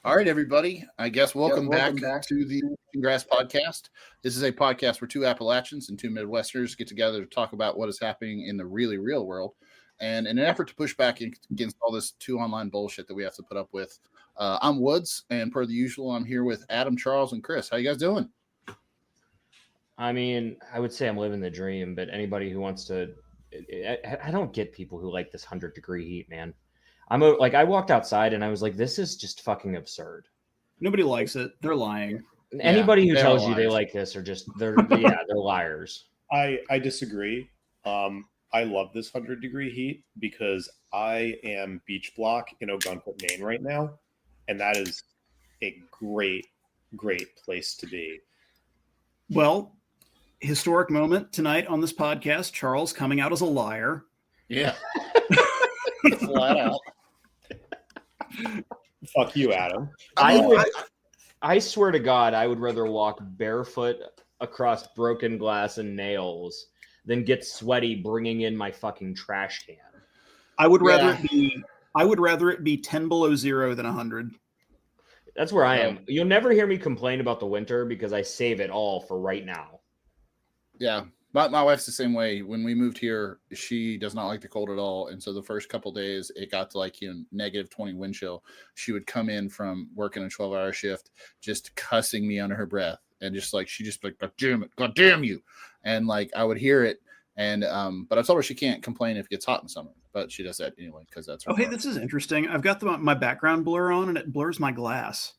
All right, everybody. I guess welcome back back. to the Grass Podcast. This is a podcast where two Appalachians and two Midwesterners get together to talk about what is happening in the really real world. And in an effort to push back against all this too online bullshit that we have to put up with, I'm Woods, and per the usual, I'm here with Adam, Charles, and Chris. How you guys doing? I mean, I would say I'm living the dream, but anybody who wants to, I don't get people who like this 100-degree heat, man. I walked outside and I was like, this is just fucking absurd. Nobody likes it. They're lying. Anybody who tells you they like this are just they're liars. I disagree. I love this 100-degree heat because I am beach block in Ogunquit, Maine right now, and that is a great place to be. Well, historic moment tonight on this podcast, Charles coming out as a liar. Yeah. Flat out. Fuck you, Adam. I swear to God, I would rather walk barefoot across broken glass and nails than get sweaty bringing in my fucking trash can. I would rather it be 10 below zero than 100. That's where I am. You'll never hear me complain about the winter because I save it all for right now. Yeah. My wife's the same way. When we moved here, she does not like the cold at all. And so the first couple of days, it got to negative 20 wind chill. She would come in from working a 12-hour shift, just cussing me under her breath. And she just like, God damn you. And I would hear it. And, but I told her she can't complain if it gets hot in summer, but she does that anyway, because that's her. Hey, this is interesting. I've got my background blur on and it blurs my glass.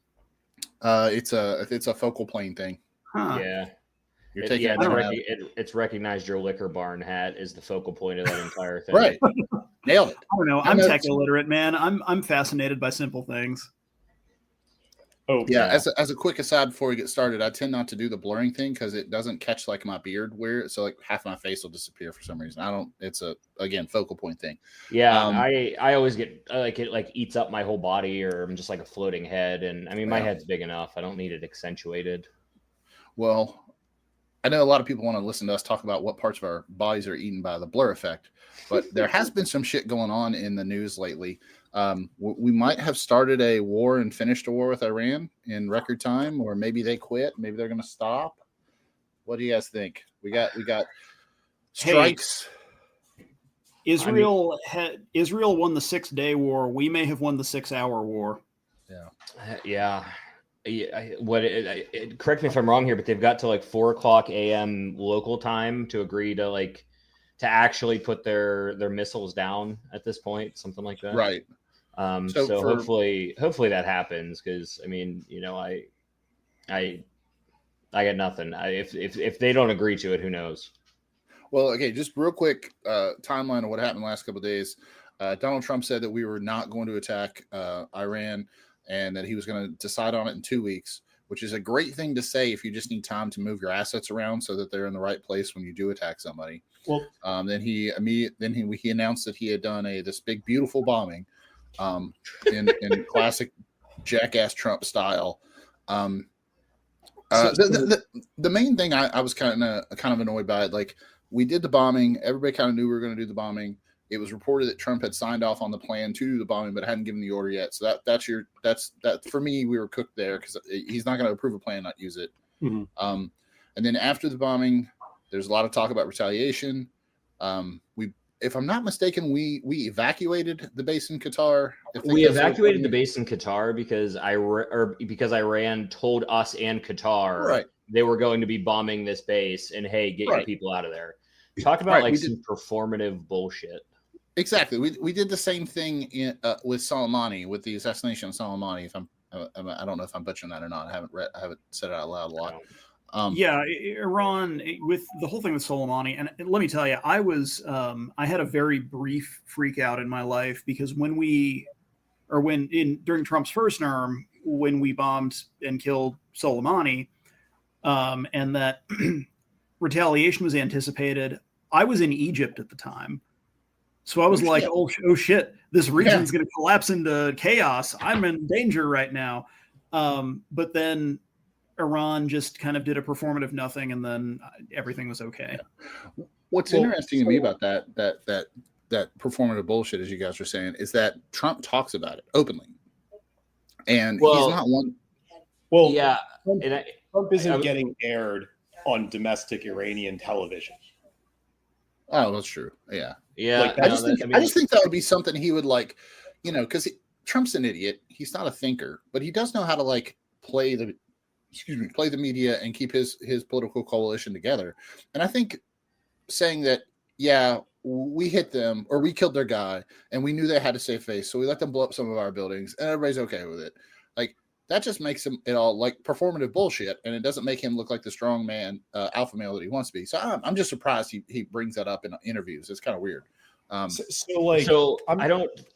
It's a focal plane thing. Huh. Yeah. It's recognized your liquor barn hat is the focal point of that entire thing. Right. Nailed it. I don't know. I'm tech illiterate, man. I'm fascinated by simple things. Oh yeah. As a quick aside before we get started, I tend not to do the blurring thing because it doesn't catch my beard where so half my face will disappear for some reason. It's a focal point thing. Yeah, I always get it eats up my whole body, or I'm just like a floating head, and I mean my head's big enough. I don't need it accentuated. Well, I know a lot of people want to listen to us talk about what parts of our bodies are eaten by the blur effect, but there has been some shit going on in the news lately. We might have started a war and finished a war with Iran in record time, or maybe they quit. Maybe they're going to stop. What do you guys think? We got strikes. Hey, Israel won the 6-day war. We may have won the 6-hour war. Yeah. Correct me if I'm wrong here, but they've got to 4:00 a.m. local time to agree to to actually put their missiles down at this point, something like that. Right. So hopefully that happens, because I mean, I got nothing. If they don't agree to it, who knows? Well, okay, just real quick timeline of what happened the last couple of days. Donald Trump said that we were not going to attack Iran, and that he was going to decide on it in 2 weeks, which is a great thing to say if you just need time to move your assets around so that they're in the right place when you do attack somebody. Well, then he announced that he had done this big beautiful bombing, in classic jackass Trump style. The main thing I was kind of annoyed by it. We did the bombing. Everybody kind of knew we were going to do the bombing. It was reported that Trump had signed off on the plan to do the bombing, but hadn't given the order yet. So that's for me. We were cooked there because he's not going to approve a plan, not use it. Mm-hmm. And then after the bombing, there's a lot of talk about retaliation. If I'm not mistaken, we evacuated the base in Qatar. We evacuated the base in Qatar because Iran told us and Qatar they were going to be bombing this base, and hey, get your people out of there. Talk about some performative bullshit. Exactly. We did the same thing with Soleimani, with the assassination of Soleimani. I don't know if I'm butchering that or not. I haven't said it out loud a lot. Iran, with the whole thing with Soleimani, and let me tell you, I had a very brief freak out in my life because during Trump's first term, when we bombed and killed Soleimani, and that retaliation was anticipated, I was in Egypt at the time. So I was oh shit, this region's going to collapse into chaos. I'm in danger right now. But then Iran just kind of did a performative nothing, and then everything was okay. What's interesting to me about that performative bullshit, as you guys are saying, is that Trump talks about it openly. And he's not one. Well, yeah, Trump isn't getting aired on domestic Iranian television. Oh, that's true. Yeah. Yeah. I just think that would be something he would like, because Trump's an idiot. He's not a thinker, but he does know how to like play the media and keep his political coalition together. And I think saying that, yeah, we hit them or we killed their guy and we knew they had to save face, so we let them blow up some of our buildings and everybody's okay with it. Like, that just makes him it all like performative bullshit, and it doesn't make him look like the strong man, alpha male that he wants to be. So I'm just surprised he brings that up in interviews. It's kind of weird. I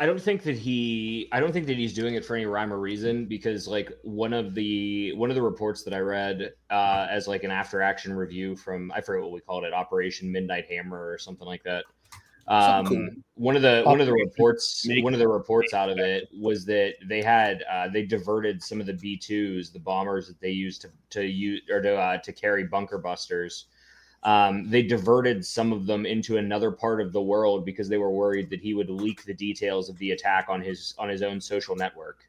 don't think that he's doing it for any rhyme or reason, because like one of the reports that I read as like an after action review from, I forget what we called it, Operation Midnight Hammer or something like that. Cool. One of the reports out of it was that they diverted some of the B-2s, the bombers that they used to carry bunker busters. They diverted some of them into another part of the world because they were worried that he would leak the details of the attack on his own social network.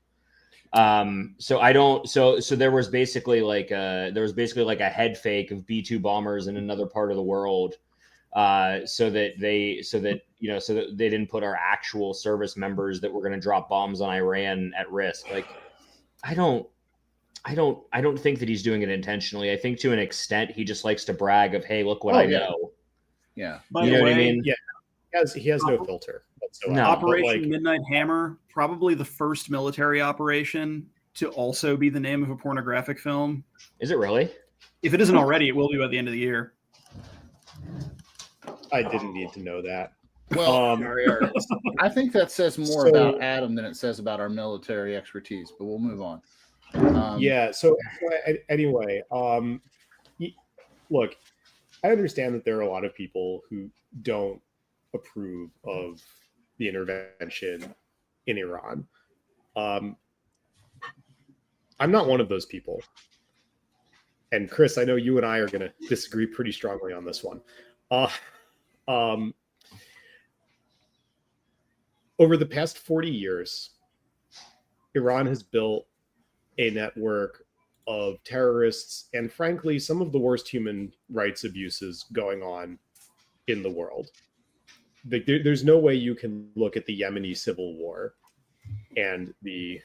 So there was basically like a head fake of B-2 bombers in another part of the world. So that they didn't put our actual service members that were going to drop bombs on Iran at risk. Like, I don't think that he's doing it intentionally. I think to an extent he just likes to brag of, hey, look what I know. Yeah. By you know what I mean? Yeah. He has no filter whatsoever. No. Operation Midnight Hammer, probably the first military operation to also be the name of a pornographic film. Is it really? If it isn't already, it will be by the end of the year. I didn't need to know that. Well, I think that says more about Adam than it says about our military expertise, but we'll move on. Anyway, look, I understand that there are a lot of people who don't approve of the intervention in Iran. I'm not one of those people. And Chris, I know you and I are going to disagree pretty strongly on this one. Over the past 40 years, Iran has built a network of terrorists and, frankly, some of the worst human rights abuses going on in the world. There's no way you can look at the Yemeni civil war and the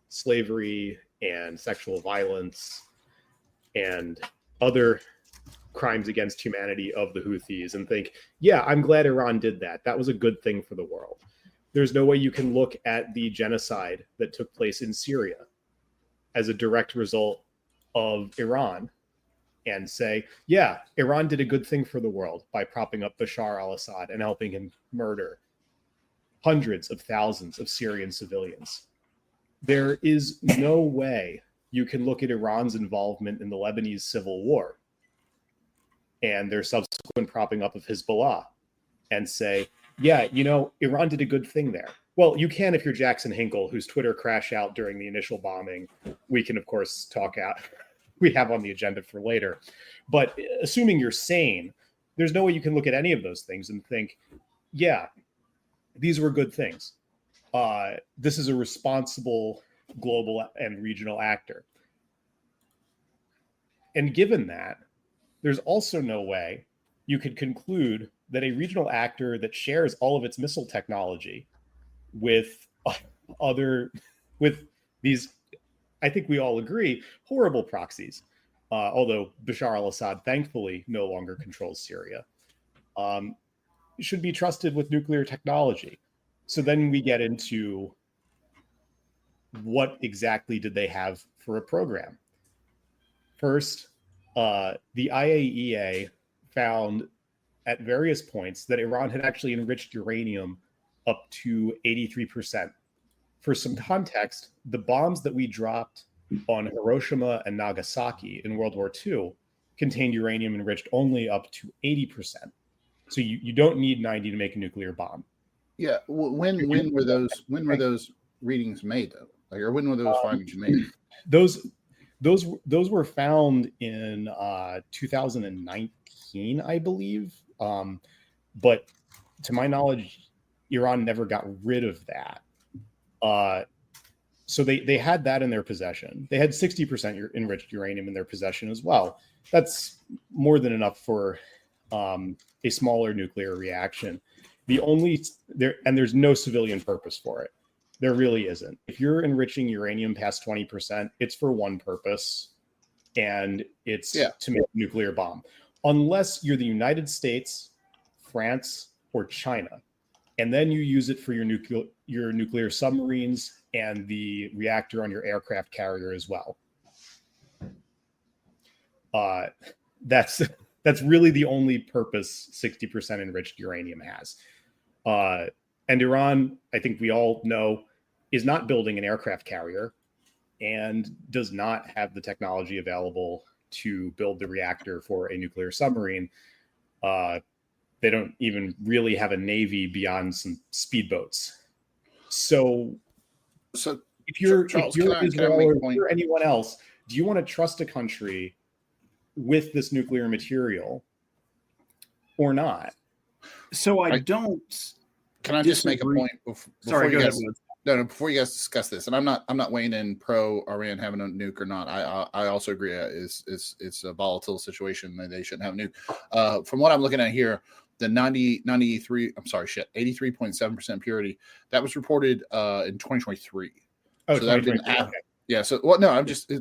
slavery and sexual violence and other crimes against humanity of the Houthis and think, yeah, I'm glad Iran did that. That was a good thing for the world. There's no way you can look at the genocide that took place in Syria as a direct result of Iran and say, yeah, Iran did a good thing for the world by propping up Bashar al-Assad and helping him murder hundreds of thousands of Syrian civilians. There is no way you can look at Iran's involvement in the Lebanese civil war and their subsequent propping up of Hezbollah and say, yeah, Iran did a good thing there. Well, you can if you're Jackson Hinkle, whose Twitter crashed out during the initial bombing. We can, of course, talk out. We have on the agenda for later. But assuming you're sane, there's no way you can look at any of those things and think, yeah, these were good things. This is a responsible global and regional actor. And given that, there's also no way you could conclude that a regional actor that shares all of its missile technology with these, I think we all agree, horrible proxies, although Bashar al-Assad thankfully no longer controls Syria, should be trusted with nuclear technology. So then we get into what exactly did they have for a program? First, the IAEA found at various points that Iran had actually enriched uranium up to 83%. For some context, the bombs that we dropped on Hiroshima and Nagasaki in World War II contained uranium enriched only up to 80%. So you don't need 90 to make a nuclear bomb. Yeah. When were those readings made though? Like, or when were those findings made? Those were found in 2019, I believe. But to my knowledge, Iran never got rid of that. So they had that in their possession. They had 60% enriched uranium in their possession as well. That's more than enough for a smaller nuclear reaction. There's no civilian purpose for it. There really isn't. If you're enriching uranium past 20%, it's for one purpose, and it's to make a nuclear bomb. Unless you're the United States, France, or China, and then you use it for your nuclear submarines and the reactor on your aircraft carrier as well. That's really the only purpose 60% enriched uranium has. And Iran, I think we all know, is not building an aircraft carrier and does not have the technology available to build the reactor for a nuclear submarine. They don't even really have a navy beyond some speedboats. So if you're Israel or if you're anyone else, do you want to trust a country with this nuclear material or not? So I don't. Can I just make a point before you guys? No, before you guys discuss this, and I'm not weighing in pro Iran having a nuke or not. I also agree it's a volatile situation and they shouldn't have a nuke. From what I'm looking at here, the 83.7% purity that was reported in 2023. Oh, so that would be yeah. So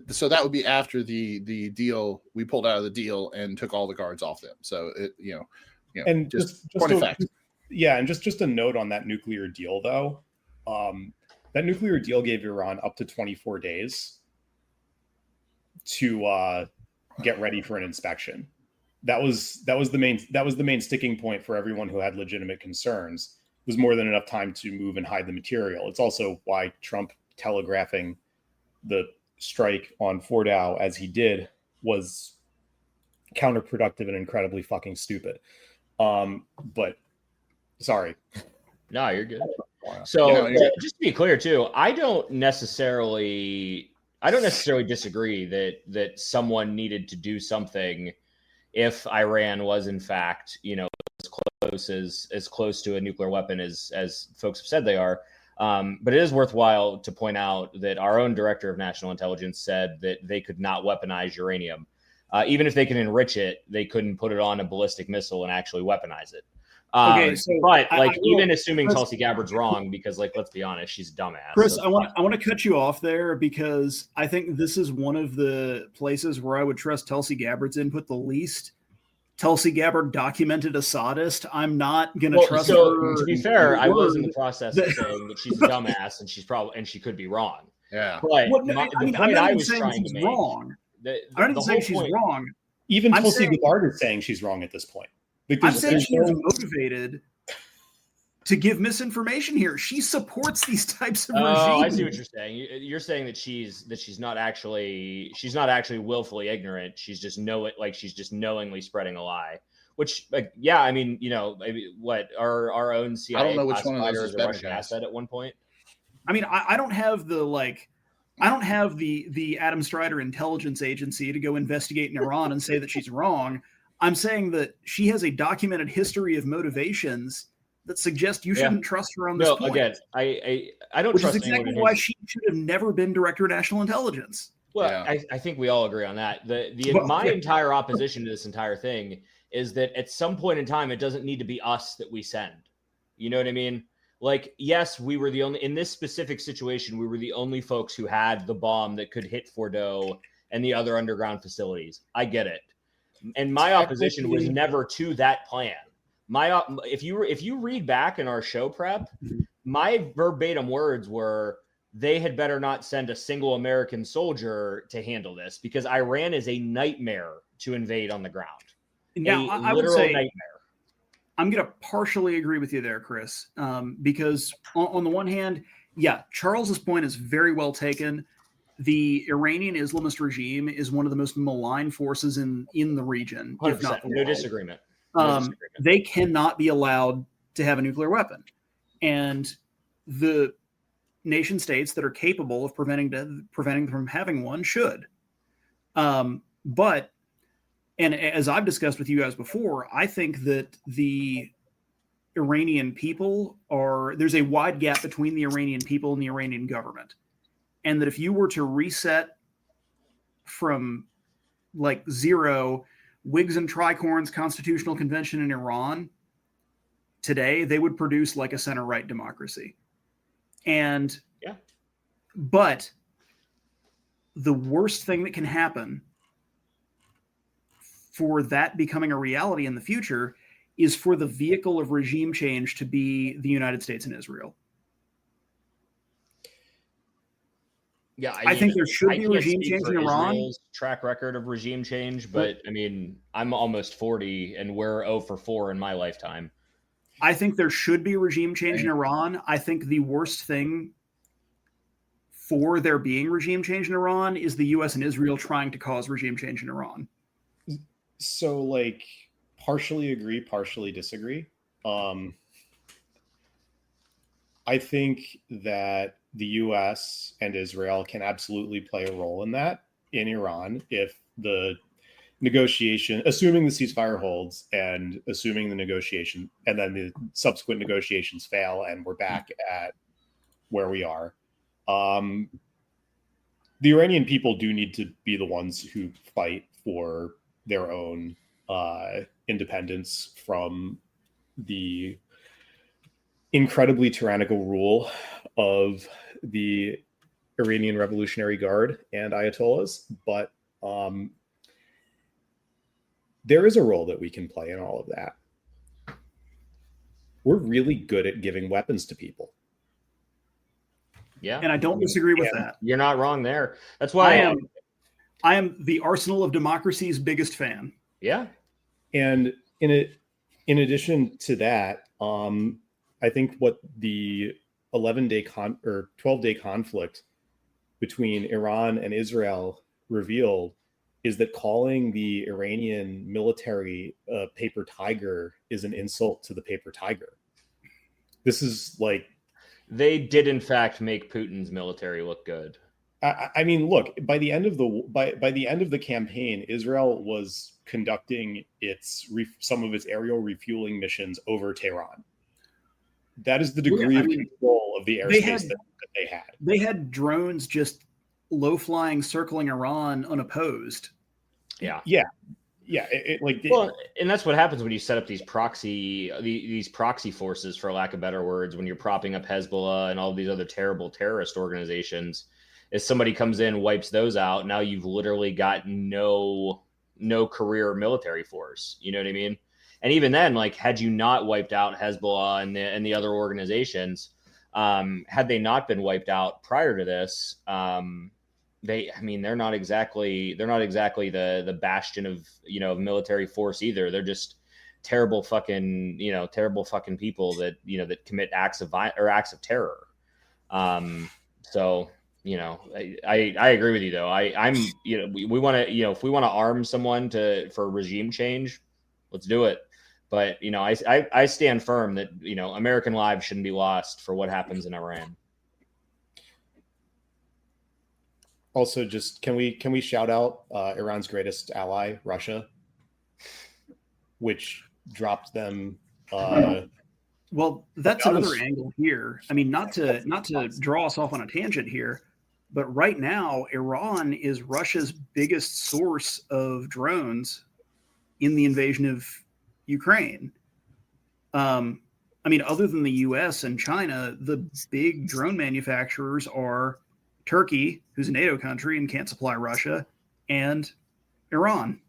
so that would be after the deal. We pulled out of the deal and took all the guards off them. So and just point of fact. Yeah, and just a note on that nuclear deal though. That nuclear deal gave Iran up to 24 days to get ready for an inspection. That was the main sticking point for everyone who had legitimate concerns. It was more than enough time to move and hide the material. It's also why Trump telegraphing the strike on Fordow as he did was counterproductive and incredibly fucking stupid. But sorry. No, you're good. So just to be clear too, I don't necessarily disagree that someone needed to do something if Iran was in fact, as close to a nuclear weapon as folks have said they are. But it is worthwhile to point out that our own director of national intelligence said that they could not weaponize uranium. Even if they can enrich it, they couldn't put it on a ballistic missile and actually weaponize it. Even assuming Tulsi Gabbard's wrong, because let's be honest, she's a dumbass. Chris, I want to cut you off there because I think this is one of the places where I would trust Tulsi Gabbard's input the least. Tulsi Gabbard documented a sadist. I'm not going to trust her. To be fair, I was in the process of saying that she's a dumbass and she could be wrong. Yeah. But I'm not even saying she's wrong. I'm not even saying she's wrong. Even Tulsi Gabbard is saying she's wrong at this point. I'm saying she is motivated to give misinformation here. She supports these types of regimes. I see what you're saying. You're saying that she's not actually willfully ignorant. She's just knowingly spreading a lie. Which, what our own CIA I don't know which one of those is better, Russian asset at one point. I mean, I don't have the Adam Strider intelligence agency to go investigate in Iran and say that she's wrong. I'm saying that she has a documented history of motivations that suggest you shouldn't trust her on this point. Again, I don't trust. Which is exactly why she should have never been director of national intelligence. Well, yeah. I think we all agree on that. My entire opposition to this entire thing is that at some point in time, it doesn't need to be us that we send. You know what I mean? Yes, we were in this specific situation, we were the only folks who had the bomb that could hit Fordow and the other underground facilities. I get it. And my opposition was never to that plan. If you read back in our show prep, my verbatim words were, they had better not send a single American soldier to handle this because Iran is a nightmare to invade on the ground. Now, I would say nightmare. I'm going to partially agree with you there, Chris, because on the one hand, Charles's point is very well taken. The Iranian Islamist regime is one of the most malign forces in the region. 100%. If not the No world. disagreement. They cannot be allowed to have a nuclear weapon. And the nation states that are capable of preventing them from having one should. But as I've discussed with you guys before, I think that the Iranian people there's a wide gap between the Iranian people and the Iranian government. and that if you were to reset from like zero, Whigs and Tricorns Constitutional Convention in Iran today, they would produce like a center-right democracy. And but the worst thing that can happen for that becoming a reality in the future is for the vehicle of regime change to be the United States and Israel. Yeah, I think there should be regime change in Iran. Israel's track record of regime change, but I mean, I'm almost 40 and we're 0 for 4 in my lifetime. I think there should be regime change in Iran. I think the worst thing for there being regime change in Iran is the US and Israel trying to cause regime change in Iran. So, like, partially agree, partially disagree. I think that the US and Israel can absolutely play a role in that in Iran if the negotiation, assuming the ceasefire holds and assuming the negotiation and then the subsequent negotiations fail and we're back at where we are. The Iranian people do need to be the ones who fight for their own independence from the incredibly tyrannical rule of the Iranian Revolutionary Guard and Ayatollahs. But there is a role that we can play in all of that. We're really good at giving weapons to people. Yeah. And I don't disagree with that. You're not wrong there. That's why I am the Arsenal of Democracy's biggest fan. Yeah. And in addition to that, I think what the 11-day or 12-day conflict between Iran and Israel revealed is that calling the Iranian military a paper tiger is an insult to the paper tiger. This is like, they did in fact make Putin's military look good. I mean, look, by the end of the campaign, Israel was conducting some of its aerial refueling missions over Tehran. That is the degree of control of the airspace that they had. They had drones just low-flying, circling Iran unopposed. Yeah. Well, and that's what happens when you set up these proxy forces, for lack of better words, when you're propping up Hezbollah and all these other terrible terrorist organizations. If somebody comes in, wipes those out, now you've literally got no career military force. You know what I mean? And even then, like, had you not wiped out Hezbollah and the other organizations, had they not been wiped out prior to this, they're not exactly the bastion of military force either. They're just terrible fucking people that that commit acts of terror. So I agree with you though. We want to if we want to arm someone for regime change, let's do it. But I stand firm that American lives shouldn't be lost for what happens in Iran. Also, just can we shout out Iran's greatest ally, Russia, which dropped them. Well, that's another angle here. I mean, not to draw us off on a tangent here, but right now, Iran is Russia's biggest source of drones in the invasion of Ukraine. I mean, other than the U.S. and China, the big drone manufacturers are Turkey, who's a NATO country and can't supply Russia, and Iran.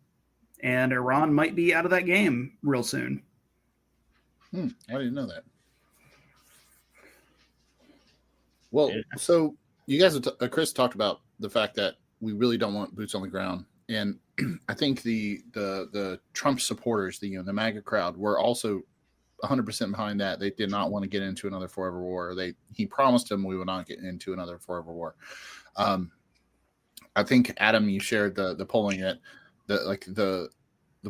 And Iran might be out of that game real soon. I didn't know that. Well, so you guys, Chris talked about the fact that we really don't want boots on the ground, and I think the Trump supporters, the MAGA crowd, were also 100% behind that. They did not want to get into another forever war. He promised them we would not get into another forever war. I think Adam, you shared the polling that the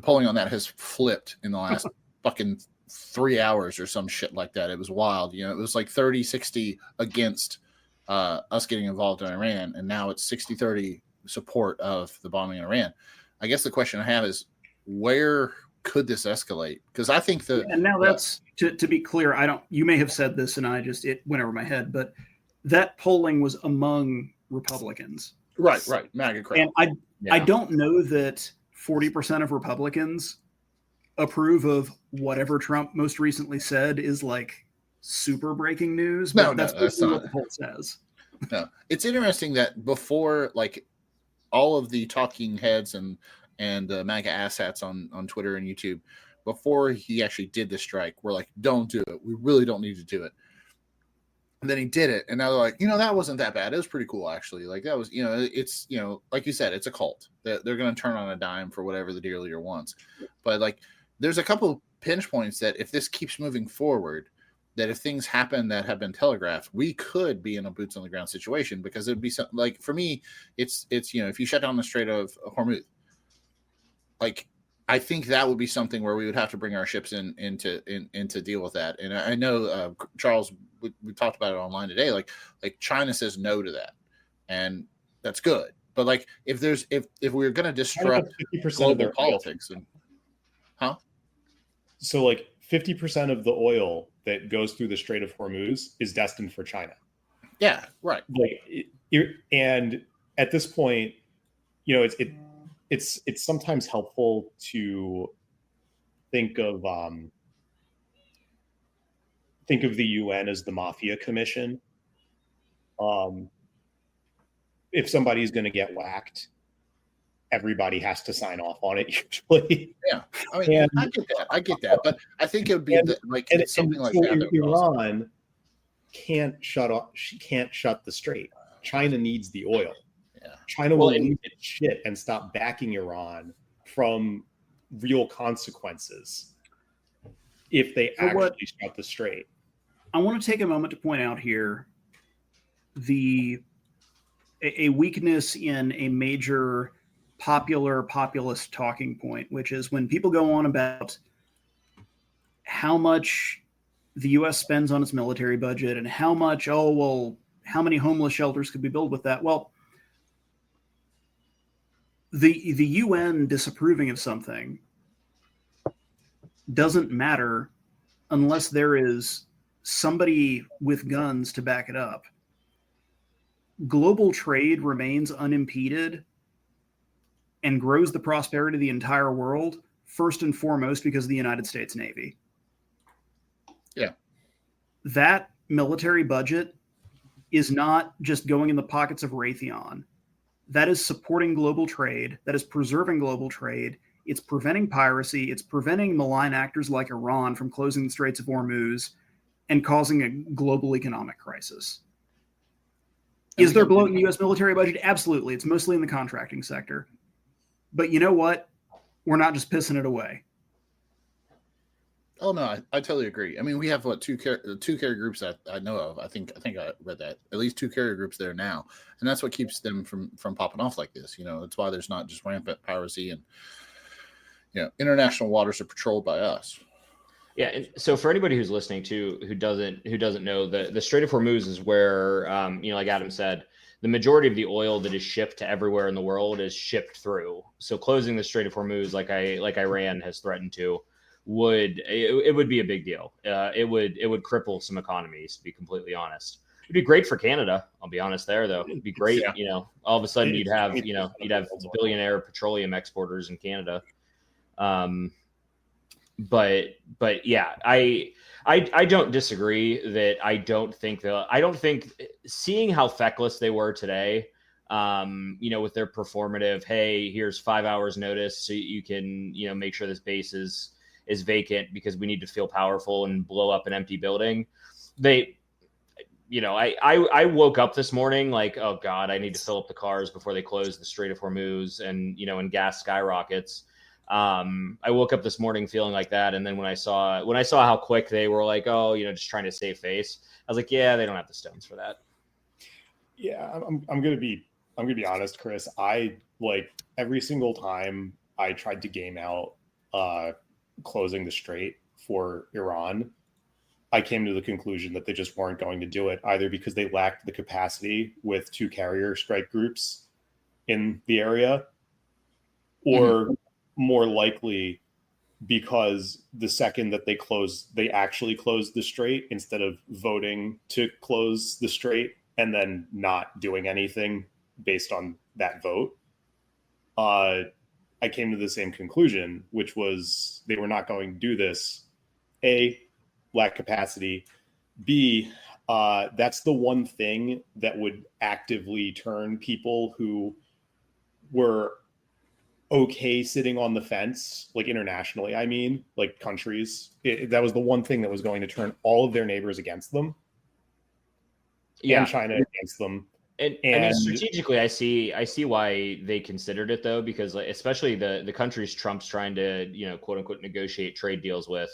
polling on that has flipped in the last fucking 3 hours or some shit like that. It was wild. It was like 30-60 against us getting involved in Iran, and now it's 60-30 support of the bombing in Iran. I guess the question I have is, where could this escalate? Because I think and now that's to be clear, you may have said this and it went over my head, but that polling was among Republicans. Right. MAGA crowd. And I don't know that 40% of Republicans approve of whatever Trump most recently said is like super breaking news. But that's not what the poll says. No, it's interesting that before, like, all of the talking heads and MAGA asshats on Twitter and YouTube, before he actually did the strike, we're like, don't do it. We really don't need to do it. And then he did it, and now they're like, that wasn't that bad. It was pretty cool, actually. Like, that was, it's, like you said, it's a cult. They're going to turn on a dime for whatever the dear leader wants. But, like, there's a couple pinch points that if this keeps moving forward, that if things happen that have been telegraphed, we could be in a boots on the ground situation, because it'd be something like, for me, it's if you shut down the Strait of Hormuz, like, I think that would be something where we would have to bring our ships in to deal with that. And I know, Charles, we talked about it online today. Like China says no to that, and that's good. But like, if we're going to disrupt global politics, so like 50% of the oil that goes through the Strait of Hormuz is destined for China. Yeah, right. Like, and at this point, it's sometimes helpful to think of the UN as the mafia commission. If somebody's going to get whacked, everybody has to sign off on it usually. Yeah, I mean, I get that, but I think it would be something like that. Iran can't shut off. She can't shut the strait. China needs the oil. Yeah. China will lose its shit and stop backing Iran from real consequences if they actually shut the strait. I want to take a moment to point out here a weakness in a major populist talking point, which is when people go on about how much the U.S. spends on its military budget and how much, how many homeless shelters could be built with that? Well, the UN disapproving of something doesn't matter unless there is somebody with guns to back it up. Global trade remains unimpeded and grows the prosperity of the entire world, first and foremost because of the United States Navy. Yeah. That military budget is not just going in the pockets of Raytheon. That is supporting global trade. That is preserving global trade. It's preventing piracy. It's preventing malign actors like Iran from closing the Straits of Hormuz and causing a global economic crisis. Is there bloat in the U.S. military budget? Absolutely. It's mostly in the contracting sector. But you know what? We're not just pissing it away. Oh no, I totally agree. I mean, we have two carrier groups that I know of. I think I read that at least 2 carrier groups there now, and that's what keeps them from popping off like this. That's why there's not just rampant piracy, and international waters are patrolled by us. Yeah, and so for anybody who's listening to who doesn't know, the Strait of Hormuz is where like Adam said, the majority of the oil that is shipped to everywhere in the world is shipped through. So closing the Strait of Hormuz, like Iran has threatened to, would be a big deal. It would cripple some economies, to be completely honest. It'd be great for Canada. I'll be honest there, though. It'd be great. Yeah. All of a sudden you'd have billionaire petroleum exporters in Canada. But yeah, I don't disagree that I don't think seeing how feckless they were today, with their performative, hey, here's 5 hours notice so you can, make sure this base is vacant because we need to feel powerful and blow up an empty building. I woke up this morning like, oh God, I need to fill up the cars before they close the Strait of Hormuz and gas skyrockets. I woke up this morning feeling like that. And then when I saw how quick they were like, oh, just trying to save face, I was like, yeah, they don't have the stones for that. Yeah. I'm going to be honest, Chris. I every single time I tried to game out, closing the strait for Iran, I came to the conclusion that they just weren't going to do it, either because they lacked the capacity with 2 carrier strike groups in the area, or more likely because the second that they actually closed the strait, instead of voting to close the strait and then not doing anything based on that vote, I came to the same conclusion, which was they were not going to do this. A, lack capacity. B, that's the one thing that would actively turn people who were okay sitting on the fence, like internationally, I mean, like countries. That was the one thing that was going to turn all of their neighbors against them. Yeah. And China against them. And I mean, strategically, I see why they considered it, though, because like, especially the countries Trump's trying to, quote unquote, negotiate trade deals with,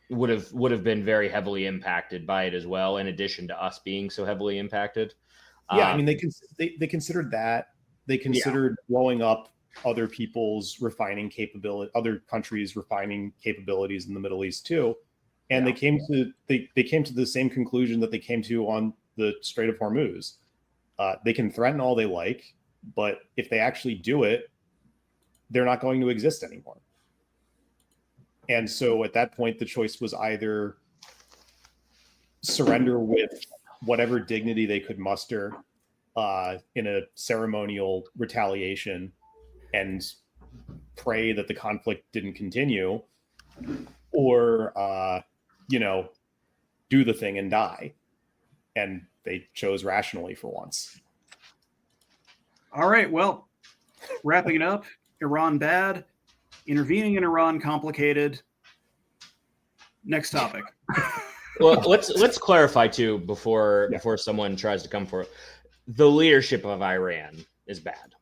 would have been very heavily impacted by it as well. In addition to us being so heavily impacted. Yeah, I mean, they considered that. They considered blowing up other people's refining capability, other countries' refining capabilities in the Middle East too, and they came to the same conclusion that they came to on the Strait of Hormuz. They can threaten all they like, but if they actually do it, they're not going to exist anymore. And so at that point, the choice was either surrender with whatever dignity they could muster in a ceremonial retaliation and pray that the conflict didn't continue, or, do the thing and die. And they chose rationally for once. All right. Well, wrapping it up, Iran bad, intervening in Iran complicated. Next topic. Well, let's clarify too before someone tries to come for it. The leadership of Iran is bad.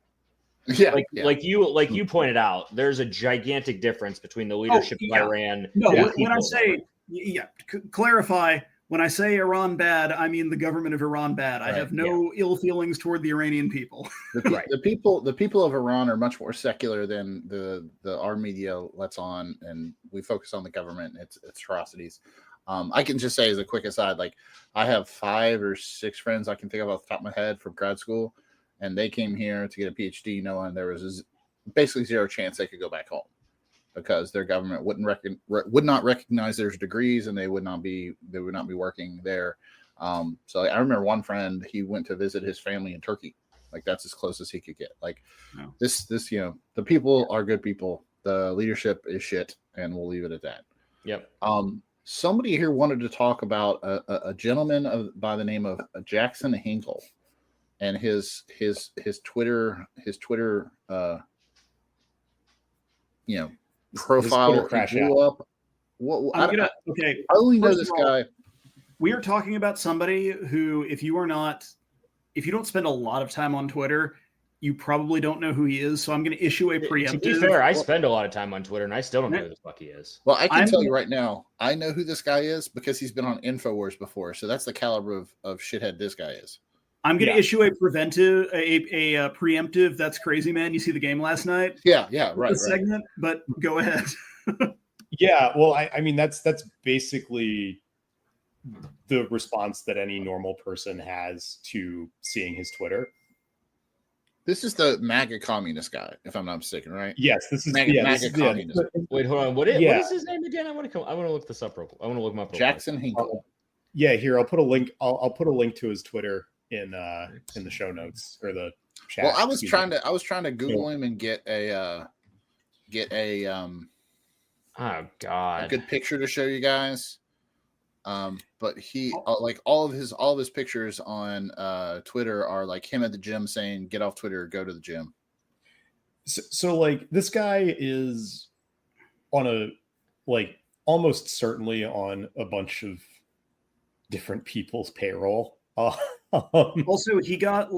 Yeah, like you pointed out, there's a gigantic difference between the leadership of Iran. No, when I say clarify. When I say Iran bad, I mean the government of Iran bad. I have no ill feelings toward the Iranian people. The people of Iran are much more secular than our media lets on, and we focus on the government and its atrocities. I can just say as a quick aside, like I have 5 or 6 friends I can think of off the top of my head from grad school, and they came here to get a PhD knowing there was basically zero chance they could go back home, because their government would not recognize their degrees, and they would not be working there. So I remember one friend, he went to visit his family in Turkey. Like that's as close as he could get. Like this, the people are good people. The leadership is shit, and we'll leave it at that. Yep. Somebody here wanted to talk about a gentleman by the name of Jackson Hinkle and his Twitter profile blew up. I only know this guy. We are talking about somebody who, if you don't spend a lot of time on Twitter, you probably don't know who he is. So I'm going to issue a preemptive. To be fair, I spend a lot of time on Twitter, and I still don't know who the fuck he is. Well, I can tell you right now, I know who this guy is because he's been on InfoWars before. So that's the caliber of shithead this guy is. I'm going to issue a preemptive. That's crazy, man. You see the game last night? Yeah, right. Segment, but go ahead. Yeah, well, I mean that's basically the response that any normal person has to seeing his Twitter. This is the MAGA communist guy, if I'm not mistaken, right? Yes, this is MAGA communist. Wait, hold on. What is his name again? I want to look this up real quick. I want to look him up. Jackson Hinkle. Yeah, here I'll put a link. I'll put a link to his Twitter in the show notes or the chat. Well, I was trying to Google him and get a oh god, a good picture to show you guys. But he like all of his pictures on Twitter are like him at the gym saying, "Get off Twitter, go to the gym." So like this guy is on almost certainly on a bunch of different people's payroll. Also, he got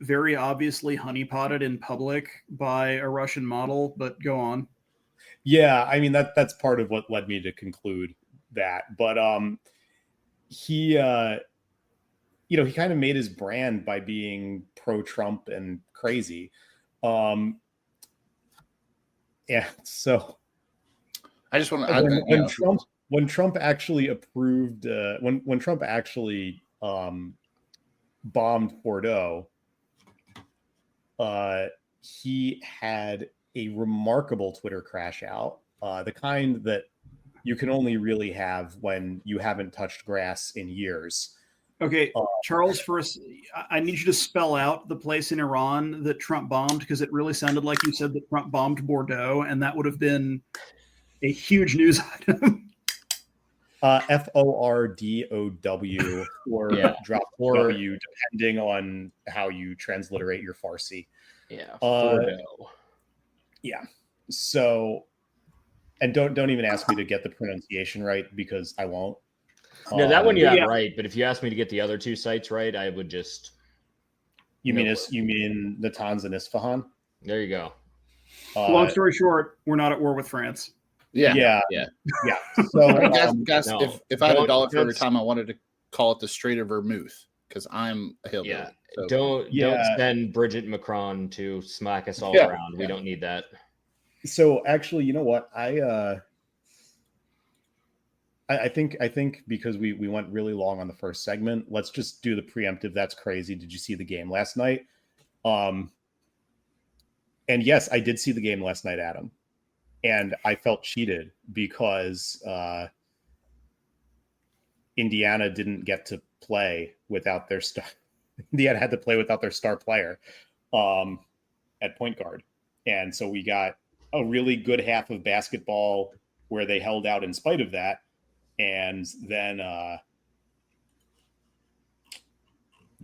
very obviously honeypotted in public by a Russian model, but go on. Yeah, I mean that's part of what led me to conclude that. But he kind of made his brand by being pro-Trump and crazy. Yeah, so I just want to when Trump actually approved when Trump actually bombed Bordeaux, he had a remarkable Twitter crash out, the kind that you can only really have when you haven't touched grass in years. Okay, Charles, first, I need you to spell out the place in Iran that Trump bombed, because it really sounded like you said that Trump bombed Bordeaux, and that would have been a huge news item. Fordow or drop W, depending on how you transliterate your Farsi. Yeah, Bordeaux. Yeah. So, and don't even ask me to get the pronunciation right, because I won't. No, that one you have right. But if you ask me to get the other two sites right, I would just. You mean Natanz and Isfahan? There you go. Long story short, we're not at war with France. Yeah. So, guys, if I had $1 for every time I wanted to call it the Strait of Vermouth, because I'm a hillbilly. Yeah. So. Don't send Bridget Macron to smack us all around. We don't need that. So actually, you know what? I think because we went really long on the first segment, let's just do the preemptive. That's crazy. Did you see the game last night? And yes, I did see the game last night, Adam. And I felt cheated because Indiana didn't get to play without their star. Indiana had to play without their star player at point guard. And so we got a really good half of basketball where they held out in spite of that. And then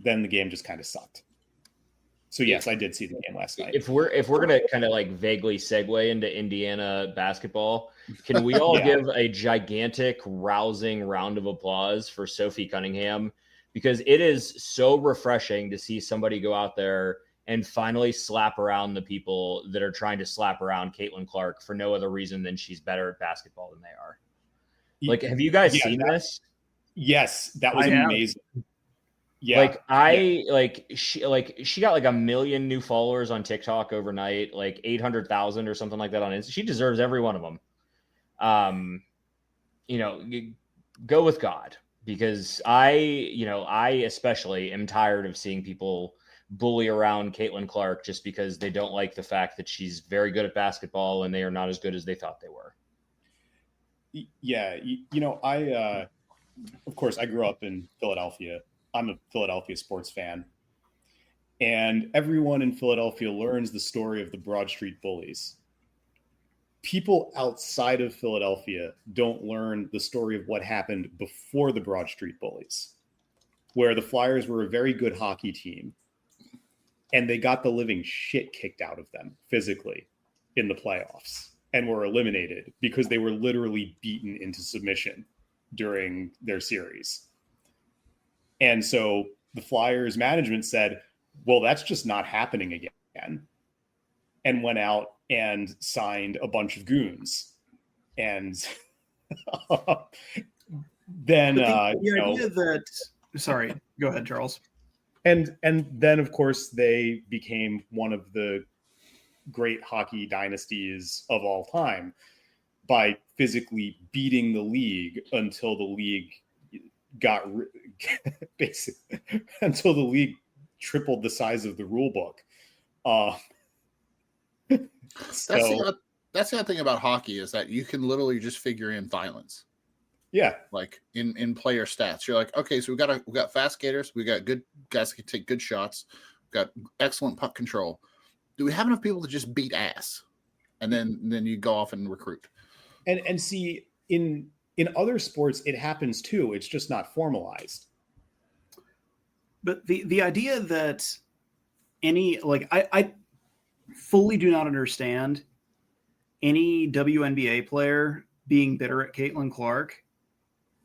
the game just kind of sucked. So yes, I did see the game last night. If we're gonna kind of like vaguely segue into Indiana basketball, can we all give a gigantic, rousing round of applause for Sophie Cunningham? Because it is so refreshing to see somebody go out there and finally slap around the people that are trying to slap around Caitlin Clark for no other reason than she's better at basketball than they are. Like, have you guys seen this? Yes, that was amazing. Yeah. She got like 1 million new followers on TikTok overnight, like 800,000 or something like that on Instagram. She deserves every one of them. Go with God, because I especially am tired of seeing people bully around Caitlin Clark just because they don't like the fact that she's very good at basketball and they are not as good as they thought they were. Yeah. Of course, I grew up in Philadelphia. I'm a Philadelphia sports fan. And everyone in Philadelphia learns the story of the Broad Street Bullies. People outside of Philadelphia don't learn the story of what happened before the Broad Street Bullies, where the Flyers were a very good hockey team. And they got the living shit kicked out of them physically in the playoffs and were eliminated because they were literally beaten into submission during their series. And so the Flyers management said, well, that's just not happening again, and went out and signed a bunch of goons. And then idea that, sorry, go ahead, Charles. And then, of course, they became one of the great hockey dynasties of all time by physically beating the league until the league got basically until the league tripled the size of the rule book. That's the other thing about hockey, is that you can literally just figure in violence. Yeah, like in player stats, you're like, okay, so we got fast skaters, we got good guys who can take good shots, we got excellent puck control. Do we have enough people to just beat ass? And then you go off and recruit. And see, in other sports, it happens too. It's just not formalized. But the idea that I fully do not understand any WNBA player being bitter at Caitlin Clark,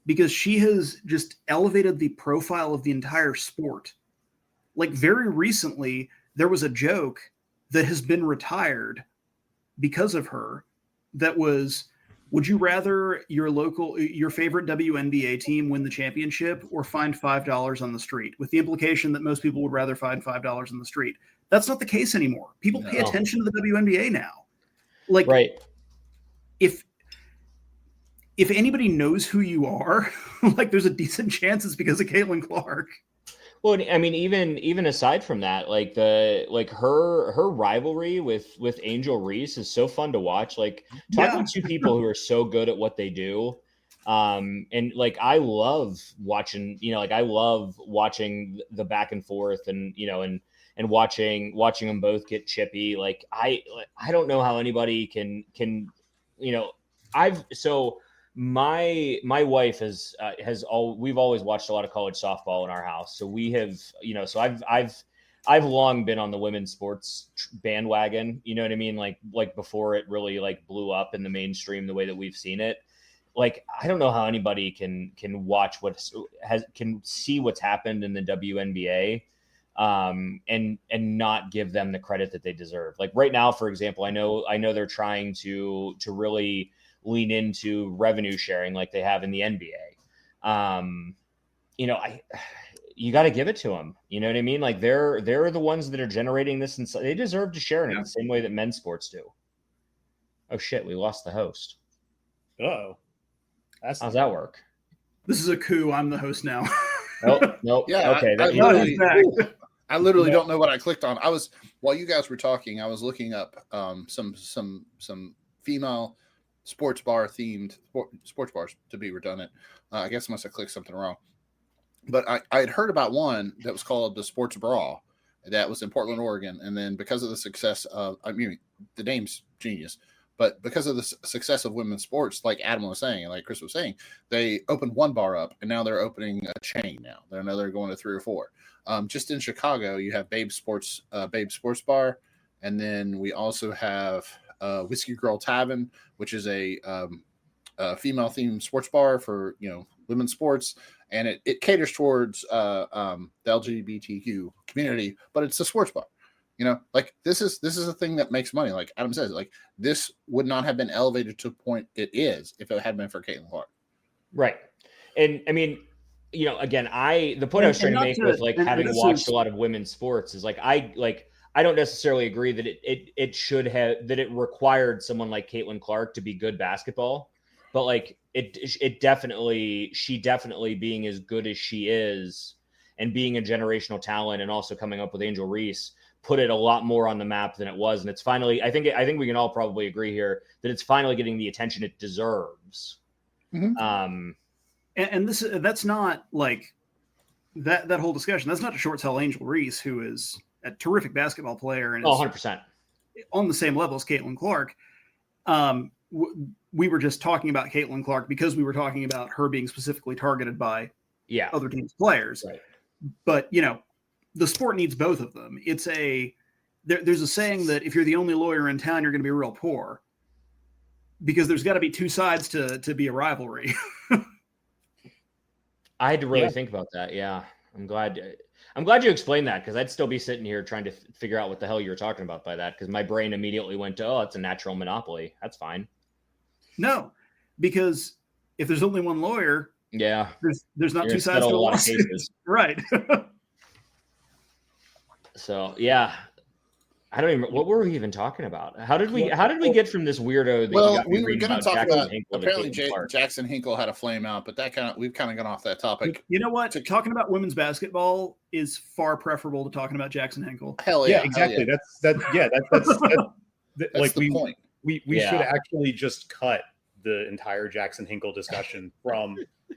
because she has just elevated the profile of the entire sport. Like, very recently, there was a joke that has been retired because of her that was, would you rather your favorite WNBA team win the championship or find $5 on the street? With the implication that most people would rather find $5 on the street. That's not the case anymore. People pay attention to the WNBA now. Like, right. If anybody knows who you are, like, there's a decent chance it's because of Caitlin Clark. Well, I mean, even aside from that, her rivalry with Angel Reese is so fun to watch. Like, talking about two people who are so good at what they do. And like, I love watching, I love watching the back and forth and, and watching them both get chippy. Like, I don't know how anybody can, my wife we've always watched a lot of college softball in our house. So we have, so I've long been on the women's sports bandwagon, you know what I mean? Like before it really like blew up in the mainstream the way that we've seen it. Like, I don't know how anybody can watch can see what's happened in the WNBA, and not give them the credit that they deserve. Like right now, for example, I know they're trying to really lean into revenue sharing like they have in the NBA. You got to give it to them. You know what I mean? Like they're the ones that are generating this, and they deserve to share in it the same way that men's sports do. Oh shit, we lost the host. Oh, how's that work? This is a coup. I'm the host now. Nope. Yeah. Okay. I literally don't know what I clicked on. While you guys were talking, I was looking up some female sports bar themed sports bars, to be redundant. I guess I must have clicked something wrong. But I had heard about one that was called the Sports Bra that was in Portland, Oregon. And then because of the success of, the name's genius, but because of the success of women's sports, like Adam was saying, and like Chris was saying, they opened one bar up and now they're opening a chain now. They're going to 3 or 4. Just in Chicago, you have Babe Sports Bar. And then we also have Whiskey Girl Tavern, which is a female themed sports bar for, women's sports. And it caters towards the LGBTQ community, but it's a sports bar. Like this is a thing that makes money. Like Adam says, like this would not have been elevated to the point it is if it had been for Caitlin Clark. Right. And I mean, again, the point I was trying to make with like having watched a lot of women's sports is like, I don't necessarily agree that it should have, that it required someone like Caitlin Clark to be good basketball, but like she definitely being as good as she is and being a generational talent and also coming up with Angel Reese put it a lot more on the map than it was. And it's finally, I think we can all probably agree here that it's finally getting the attention it deserves. Mm-hmm. And that's not like that whole discussion. That's not to short sell Angel Reese, who is a terrific basketball player and 100% on the same level as Caitlin Clark. We were just talking about Caitlin Clark because we were talking about her being specifically targeted by other teams' players. Right. But the sport needs both of them. It's there's a saying that if you're the only lawyer in town, you're going to be real poor, because there's got to be two sides to be a rivalry. I had to really think about that. Yeah. I'm glad you explained that, because I'd still be sitting here trying to figure out what the hell you were talking about by that, because my brain immediately went to, it's a natural monopoly. That's fine. No, because if there's only one lawyer, there's not two sides to a lot of cases. Right. So yeah, I don't even. What were we even talking about? How did we get from this weirdo? We were going to talk about apparently Jackson Hinkle had a flame out, but we've kind of gone off that topic. You know what? Talking about women's basketball is far preferable to talking about Jackson Hinkle. Hell yeah, exactly. Hell yeah. That's like the point. We should actually just cut the entire Jackson Hinkle discussion from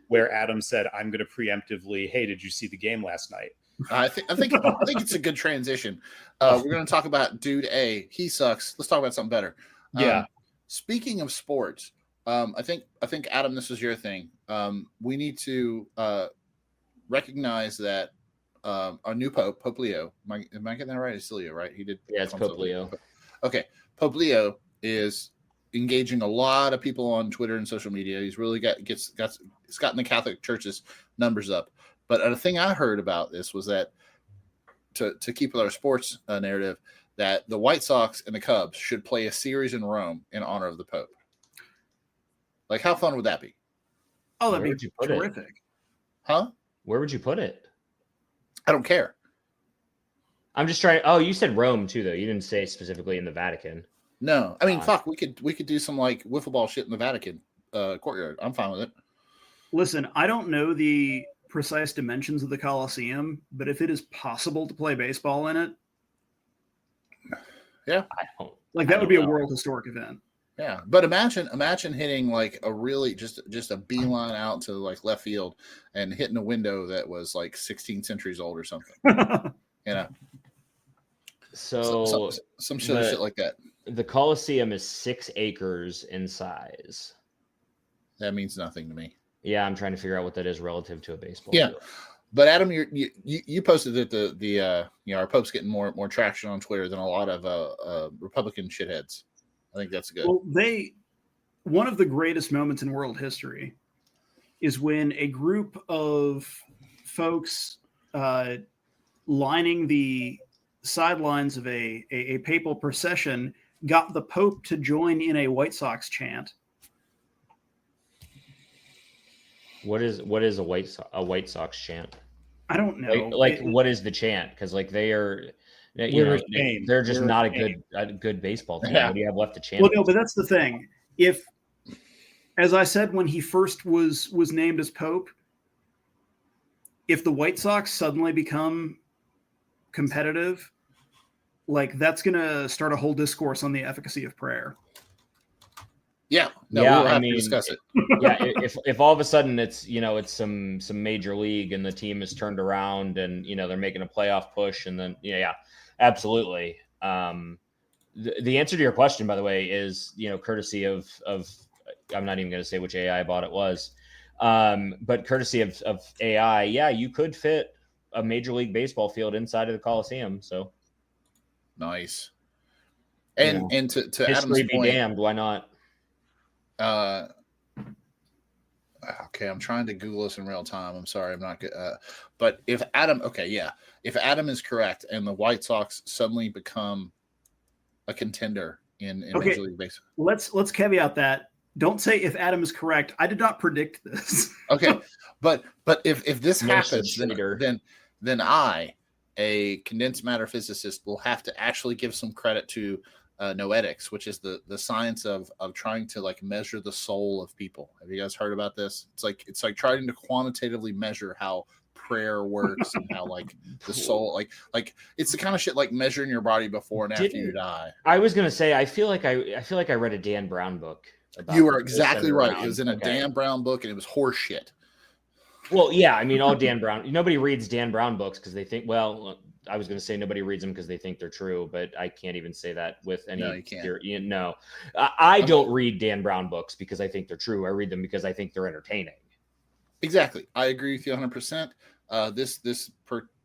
where Adam said, "I'm going to preemptively, hey, did you see the game last night?" I think it's a good transition. We're going to talk about Dude A. He sucks. Let's talk about something better. Speaking of sports, I think Adam, this is your thing. We need to recognize that our new Pope Leo. Am I getting that right? It's still Leo, right? He did. Yeah, it's Pope Leo. Okay, Pope Leo is engaging a lot of people on Twitter and social media. He's really it's gotten the Catholic Church's numbers up. But a thing I heard about this was that to keep with our sports narrative, that the White Sox and the Cubs should play a series in Rome in honor of the Pope. Like, how fun would that be? Oh, that'd be terrific. Huh? Where would you put it? I don't care. I'm just trying. Oh, you said Rome too, though. You didn't say specifically in the Vatican. No, I mean, we could do some like wiffle ball shit in the Vatican courtyard. I'm fine with it. Listen, I don't know the precise dimensions of the Coliseum, but if it is possible to play baseball in it, that would be a world historic event. Yeah, but imagine hitting like a really just a beeline out to like left field and hitting a window that was like 16 centuries old or something. You know. So some shit like that. The Coliseum is 6 acres in size. That means nothing to me. Yeah, I'm trying to figure out what that is relative to a baseball field. But Adam, you posted that the our Pope's getting more traction on Twitter than a lot of Republican shitheads. I think that's good. Well, one of the greatest moments in world history is when a group of folks lining the sidelines of a papal procession got the Pope to join in a White Sox chant. What is a White Sox chant? I don't know. What is the chant? Because like they're just not a good baseball team. Yeah. What do you have left to chant? Well, no, but that's the thing. If, as I said when he first was named as Pope, if the White Sox suddenly become competitive, like that's going to start a whole discourse on the efficacy of prayer. Yeah, we'll have to discuss it. Yeah, if all of a sudden it's it's some major league and the team is turned around and they're making a playoff push and then absolutely. The answer to your question, by the way, is courtesy of I'm not even going to say which AI bot it was, but courtesy of AI, you could fit a major league baseball field inside of the Coliseum. So nice. And to history Adam's be point, damned, why not? Okay, I'm trying to Google this in real time. I'm sorry, I'm not good. But if Adam is correct and the White Sox suddenly become a contender in Major League Baseball, let's caveat that. Don't say if Adam is correct. I did not predict this. Okay, but if this happens, then I, a condensed matter physicist, will have to actually give some credit to noetics, which is the science of trying to like measure the soul of people. Have you guys heard about this? It's like trying to quantitatively measure how prayer works and how like the soul like it's the kind of shit like measuring your body before and after you die. I was gonna say I feel like I read a Dan Brown book. You were exactly right. It was in a Dan Brown book and it was horse shit. Well, yeah, I mean, all Dan Brown. Nobody reads Dan Brown books because they think. Well, I was going to say nobody reads them because they think they're true, but I can't even say that with any. No, you can't. No, I don't read Dan Brown books because I think they're true. I read them because I think they're entertaining. Exactly, I agree with you 100%. This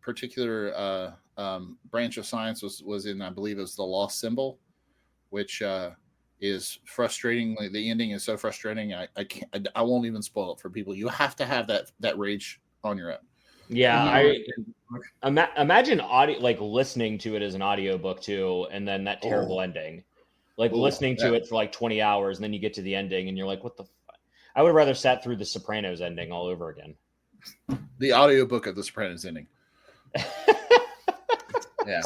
particular branch of science was in, I believe, it was the lost symbol, which is frustrating. The ending is so frustrating. I can't. I won't even spoil it for people. You have to have that rage on your own. Yeah, imagine audio, like listening to it as an audiobook too, and then that terrible ending, like listening to it for like 20 hours, and then you get to the ending, and you're like, "What the?" I would have rather sat through the Sopranos ending all over again. The audiobook of the Sopranos ending. Yeah.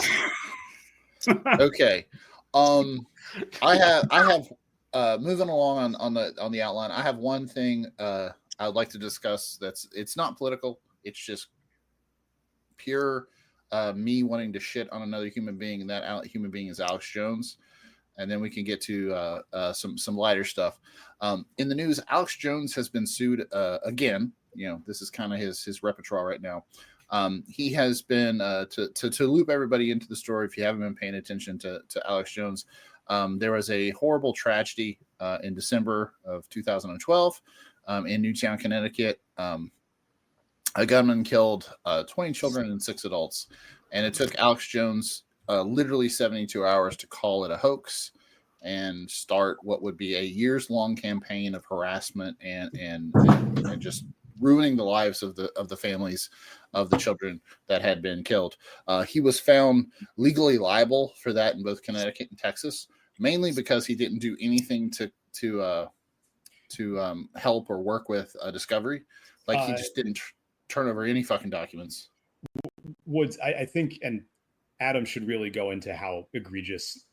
Okay. I have moving along on the outline. I have one thing I would like to discuss. It's not political. It's just pure me wanting to shit on another human being, and that human being is Alex Jones. And then we can get to some lighter stuff. In the news, Alex Jones has been sued again. This is kind of his repertoire right now. He has been to loop everybody into the story. If you haven't been paying attention to Alex Jones, there was a horrible tragedy in December of 2012 in Newtown, Connecticut. A gunman killed 20 children and 6 adults, and it took Alex Jones literally 72 hours to call it a hoax and start what would be a years-long campaign of harassment and just ruining the lives of the families of the children that had been killed. He was found legally liable for that in both Connecticut and Texas, mainly because he didn't do anything to help or work with a discovery. Like he just didn't turn over any fucking documents. Woods, I think, and Adam should really go into how egregious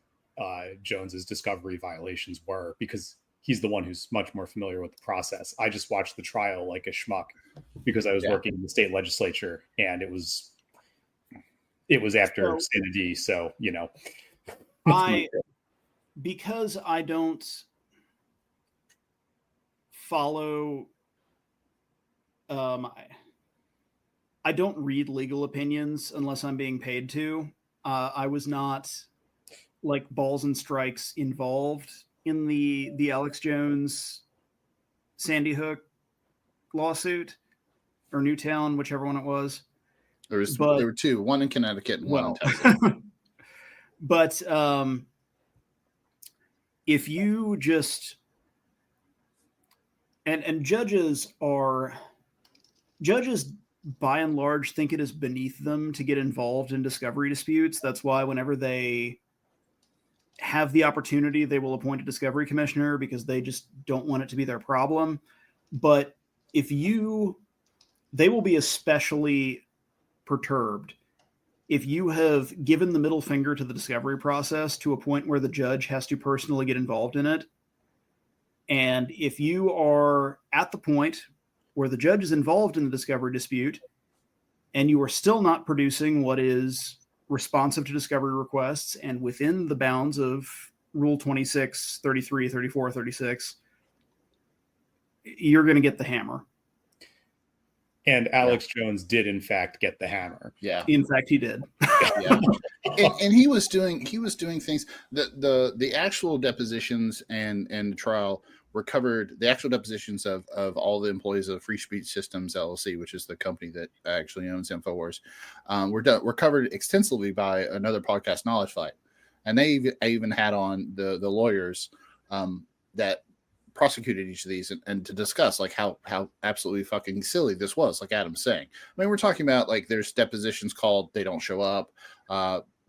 Jones's discovery violations were, because he's the one who's much more familiar with the process. I just watched the trial like a schmuck because I was working in the state legislature, and it was after Sanity. So, because I don't follow. I don't read legal opinions unless I'm being paid to. I was not like balls and strikes involved in the Alex Jones Sandy Hook lawsuit or Newtown, whichever one it was. There were two, one in Connecticut and one in Texas. But if you just and judges by and large think it is beneath them to get involved in discovery disputes. That's why whenever they have the opportunity, they will appoint a discovery commissioner because they just don't want it to be their problem. But they will be especially perturbed if you have given the middle finger to the discovery process to a point where the judge has to personally get involved in it. And if you are at the point where the judge is involved in the discovery dispute and you are still not producing what is responsive to discovery requests and within the bounds of Rule 26, 33, 34, 36, you're going to get the hammer. And Alex Jones did, in fact, get the hammer. Yeah, in fact, he did. Yeah, and he was doing things. The actual depositions and the trial were covered. The actual depositions of all the employees of Free Speech Systems LLC, which is the company that actually owns InfoWars, were covered extensively by another podcast, Knowledge Fight, and they even had on the lawyers that prosecuted each of these and to discuss like how absolutely fucking silly this was, like Adam's saying. I mean, we're talking about like there's depositions called, they don't show up.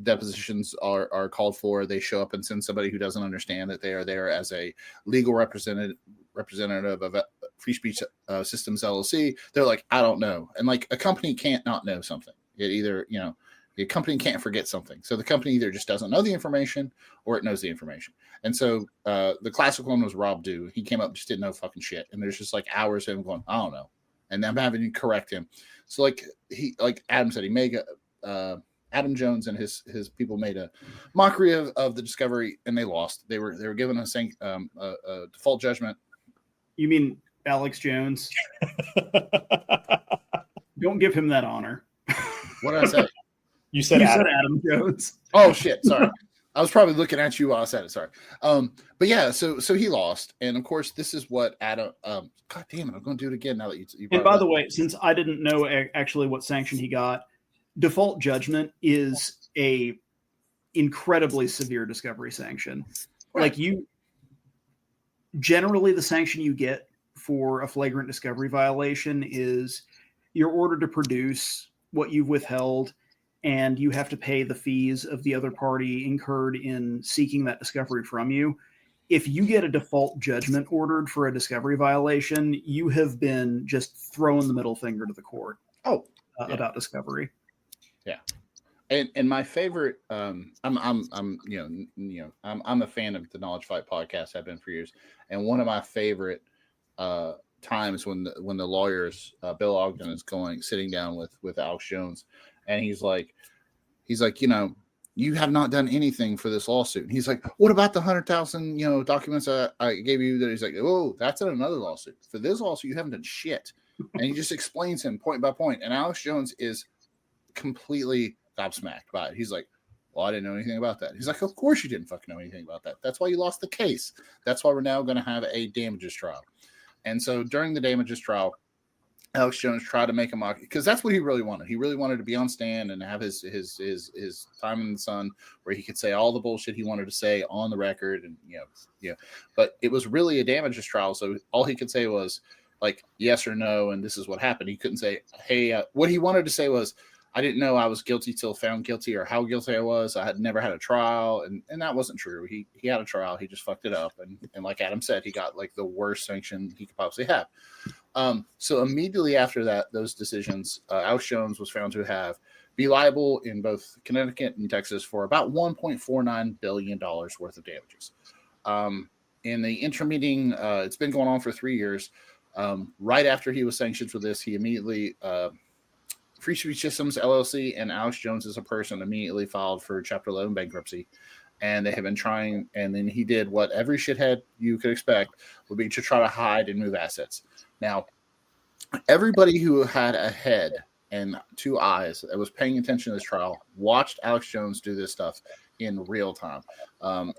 Depositions are called for, they show up and send somebody who doesn't understand that they are there as a legal representative of Free Speech Systems LLC. They're like, I don't know. And like a company can't not know something. It either, the company can't forget something. So the company either just doesn't know the information or it knows the information. And so the classic one was Rob Dew. He came up, just didn't know fucking shit. And there's just like hours of him going, I don't know. And I'm having to correct him. So like Adam said, he made Adam Jones and his people made a mockery of the discovery, and they lost. They were given a default judgment. You mean Alex Jones? Don't give him that honor. What did I say? You said Adam Jones. Oh shit! Sorry, I was probably looking at you while I said it. Sorry. But yeah, so he lost, and of course, this is what Adam. God damn it! I'm going to do it again now that you. And by the way, since I didn't know actually what sanction he got, default judgment is a incredibly severe discovery sanction. Right. Like generally the sanction you get for a flagrant discovery violation is you're ordered to produce what you've withheld, and you have to pay the fees of the other party incurred in seeking that discovery from you. If you get a default judgment ordered for a discovery violation, you have been just throwing the middle finger to the court. About discovery. Yeah. And my favorite, I'm a fan of the Knowledge Fight podcast. I've been for years, and one of my favorite times when the lawyers, Bill Ogden is sitting down with Alex Jones, and he's like, you have not done anything for this lawsuit. And he's like, what about the 100,000 documents I gave you? That he's like, oh, that's in another lawsuit. For this lawsuit, you haven't done shit. And he just explains him point by point. And Alex Jones is completely gobsmacked by it. He's like, well, I didn't know anything about that. He's like, of course you didn't fucking know anything about that. That's why you lost the case. That's why we're now going to have a damages trial. And so during the damages trial, Alex Jones tried to make a mock, because that's what he really wanted. He really wanted to be on stand and have his time in the sun where he could say all the bullshit he wanted to say on the record. And, but it was really a damages trial. So all he could say was like, yes or no. And this is what happened. He couldn't say, hey, what he wanted to say was, I didn't know I was guilty till found guilty, or how guilty I was. I had never had a trial. And that wasn't true. He had a trial. He just fucked it up. And like Adam said, he got like the worst sanction he could possibly have. So immediately after that, those decisions, Alex Jones was found to be liable in both Connecticut and Texas for about $1.49 billion worth of damages. In the intermeeting, it's been going on for 3 years. Right after he was sanctioned for this, he immediately, Free Speech Systems LLC and Alex Jones as a person immediately filed for Chapter 11 bankruptcy. and they have been trying. And then he did what every shithead you could expect would be to try to hide and move assets. Now, everybody who had a head and two eyes that was paying attention to this trial watched Alex Jones do this stuff in real time.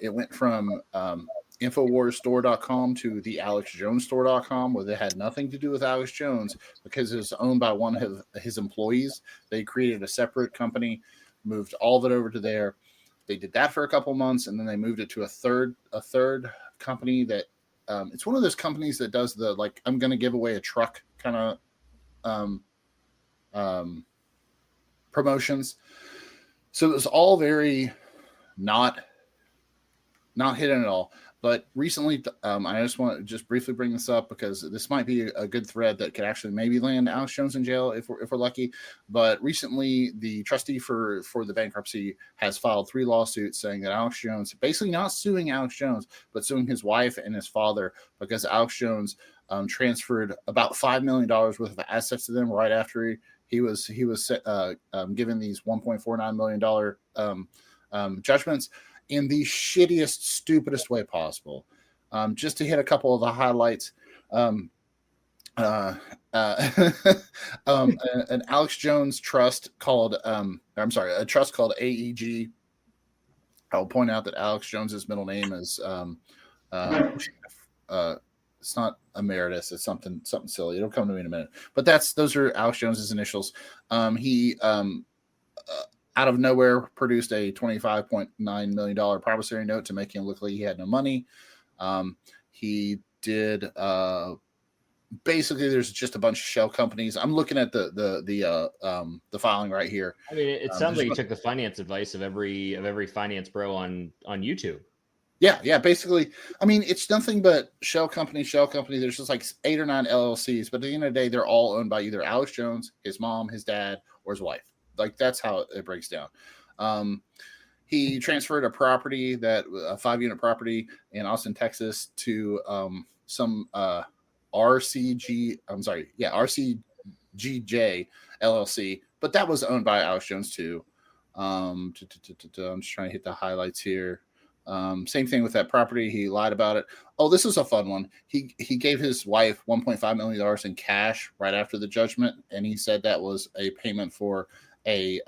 It went from InfoWarsStore.com to the AlexJonesStore.com, where they had nothing to do with Alex Jones because it was owned by one of his employees. They created a separate company, moved all of it over to there. They did that for a couple months, and then they moved it to a third company that it's one of those companies that does the like I'm going to give away a truck kind of promotions. So it was all very not hidden at all. But recently, I just want to just briefly bring this up because this might be a good thread that could actually maybe land Alex Jones in jail if we're lucky. But recently, the trustee for the bankruptcy has filed 3 lawsuits saying that Alex Jones, basically not suing Alex Jones, but suing his wife and his father because Alex Jones transferred about $5 million worth of assets to them right after he was given these $1.49 million judgments in the shittiest, stupidest way possible. Just to hit a couple of the highlights, an Alex Jones trust called, a trust called AEG. I'll point out that Alex Jones's middle name is, it's not emeritus. It's something silly. It'll come to me in a minute. But those are Alex Jones's initials. He out of nowhere produced a $25.9 million promissory note to make him look like he had no money. He did basically there's just a bunch of shell companies. I'm looking at the filing right here. I mean, it sounds like he took the finance advice of every finance bro on YouTube. Yeah. Basically, I mean, it's nothing but shell company. There's just like 8 or 9 LLCs, but at the end of the day, they're all owned by either Alex Jones, his mom, his dad, or his wife. Like that's how it breaks down. He transferred a 5-unit property in Austin, Texas, to some RCGJ LLC, but that was owned by Alex Jones too. I'm just trying to hit the highlights here. Same thing with that property. He lied about it. Oh, this is a fun one. He gave his wife $1.5 million in cash right after the judgment, and he said that was a payment for I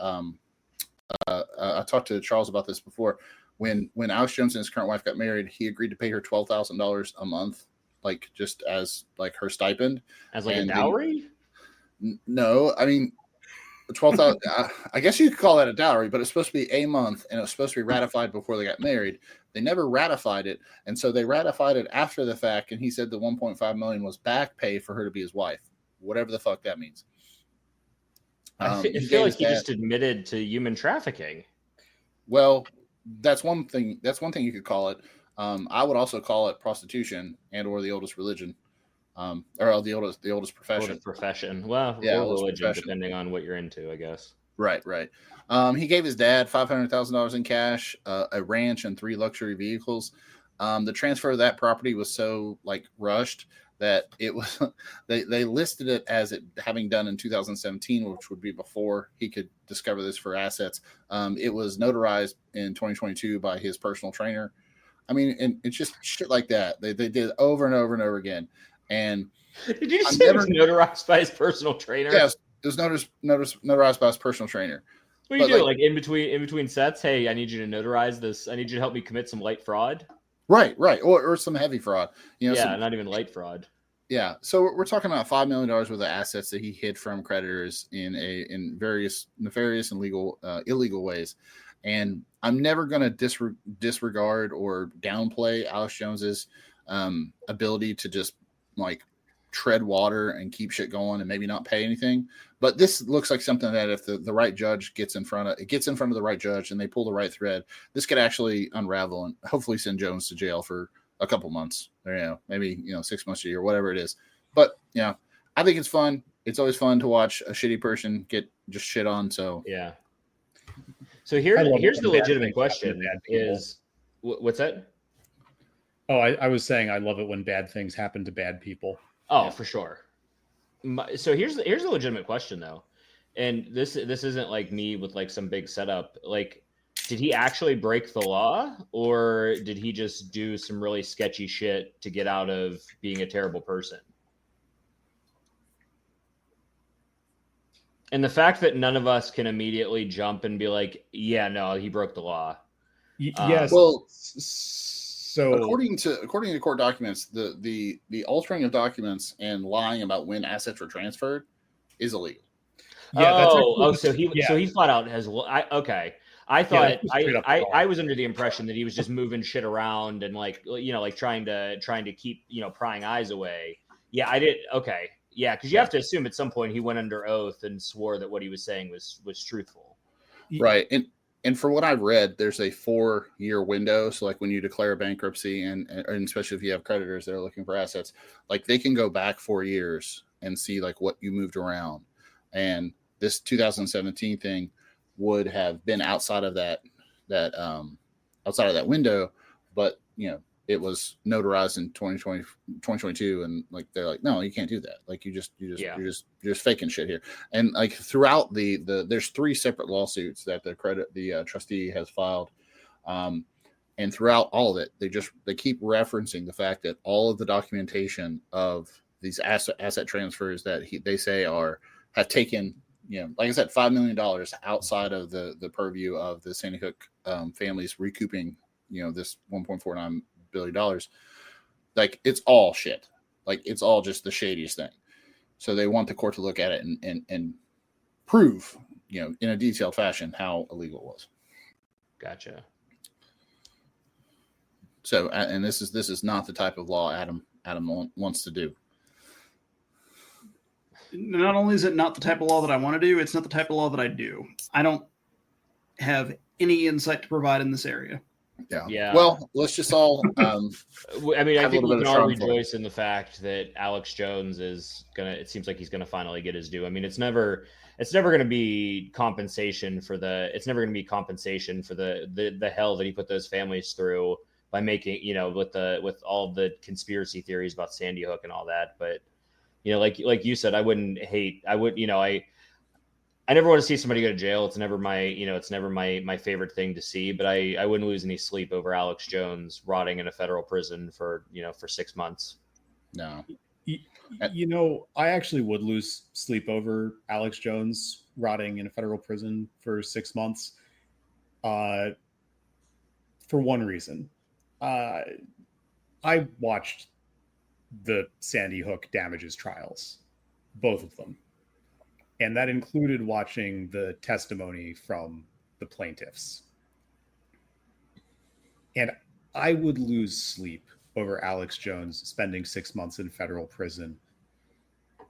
talked to Charles about this before. When Alex Jones and his current wife got married, he agreed to pay her $12,000 a month, like just as like her stipend, as like a dowry. No, I mean 12,000. I guess you could call that a dowry, but it's supposed to be a month, and it was supposed to be ratified before they got married. They never ratified it, and so they ratified it after the fact. And he said the $1.5 million was back pay for her to be his wife, whatever the fuck that means. I feel like he just admitted to human trafficking. Well, that's one thing. That's one thing you could call it. I would also call it prostitution and/or the oldest religion, or the oldest profession. Oldest profession. Well, yeah, or religion, depending on what you're into, I guess. Right. He gave his dad $500,000 in cash, a ranch, and 3 luxury vehicles. The transfer of that property was so rushed that it was they listed it as it having done in 2017, which would be before he could discover this for assets. It was notarized in 2022 by his personal trainer. I mean, and it's just shit like that. They did it over and over and over again. And did you say it was notarized by his personal trainer? Yes, it was notarized by his personal trainer. What do you do? Like in between sets? Hey, I need you to notarize this. I need you to help me commit some light fraud. Right, or some heavy fraud. Not even light fraud. Yeah, so we're talking about $5 million worth of assets that he hid from creditors in various nefarious and illegal ways. And I'm never going to disregard or downplay Alex Jones's ability to just tread water and keep shit going and maybe not pay anything. But this looks like something that if the right judge gets in front of the right judge and they pull the right thread, this could actually unravel and hopefully send Jones to jail for a couple months, or maybe 6 months, a year, whatever it is. But I think it's fun. It's always fun to watch a shitty person get just shit on. So yeah. So here's the legitimate question: is what's that? Oh, I was saying I love it when bad things happen to bad people. Oh, yeah. For sure. So here's the legitimate question though, and this isn't like me with some big setup. did he actually break the law, or did he just do some really sketchy shit to get out of being a terrible person? And the fact that none of us can immediately jump and be like, yeah, no, he broke the law. Yes. Well, so according to court documents, the altering of documents and lying about when assets were transferred is illegal. Yeah. So he flat out has. Okay. I thought I was under the impression that he was just moving shit around and like trying to keep prying eyes away. Yeah, I did. Okay. Yeah, because you have to assume at some point he went under oath and swore that what he was saying was truthful. Right. And for what I've read, there's a 4-year window. So like when you declare bankruptcy and especially if you have creditors that are looking for assets, like they can go back 4 years and see like what you moved around. And this 2017 thing would have been outside of that window, but it was notarized in 2022, and like they're like, no, you can't do that. Like you're just faking shit here. And like throughout there's 3 separate lawsuits that the trustee has filed, and throughout all of it, they keep referencing the fact that all of the documentation of these asset transfers that they say have taken, like I said, $5 million outside of the purview of the Sandy Hook families recouping, this $1.49 billion. Like it's all shit. Like it's all just the shadiest thing. So they want the court to look at it and prove, in a detailed fashion how illegal it was. Gotcha. So, and this is not the type of law Adam wants to do. Not only is it not the type of law that I want to do, it's not the type of law that I do. I don't have any insight to provide in this area. Yeah. Well, let's just all. I think we can all rejoice in the fact that Alex Jones is gonna. It seems like he's gonna finally get his due. I mean, it's never gonna be compensation for the. It's never gonna be compensation for the hell that he put those families through by making with all the conspiracy theories about Sandy Hook and all that. But like you said, I never want to see somebody go to jail. It's never my favorite thing to see, but I wouldn't lose any sleep over Alex Jones rotting in a federal prison for 6 months. No. I actually would lose sleep over Alex Jones rotting in a federal prison for 6 months. For one reason. I watched the Sandy Hook damages trials, both of them. And that included watching the testimony from the plaintiffs. And I would lose sleep over Alex Jones spending 6 months in federal prison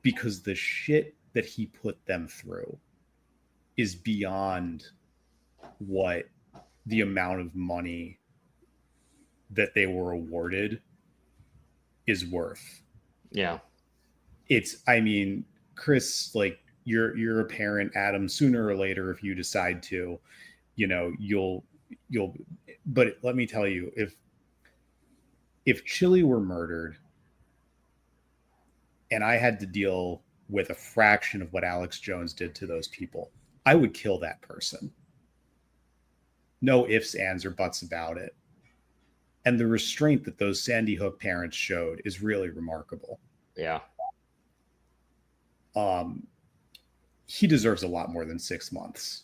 because the shit that he put them through is beyond what the amount of money that they were awarded is worth. Yeah. Chris, like, you're a parent, Adam. Sooner or later, if you decide to, you'll. But let me tell you, if Chili were murdered, and I had to deal with a fraction of what Alex Jones did to those people, I would kill that person. No ifs, ands, or buts about it. And the restraint that those Sandy Hook parents showed is really remarkable. Yeah. He deserves a lot more than 6 months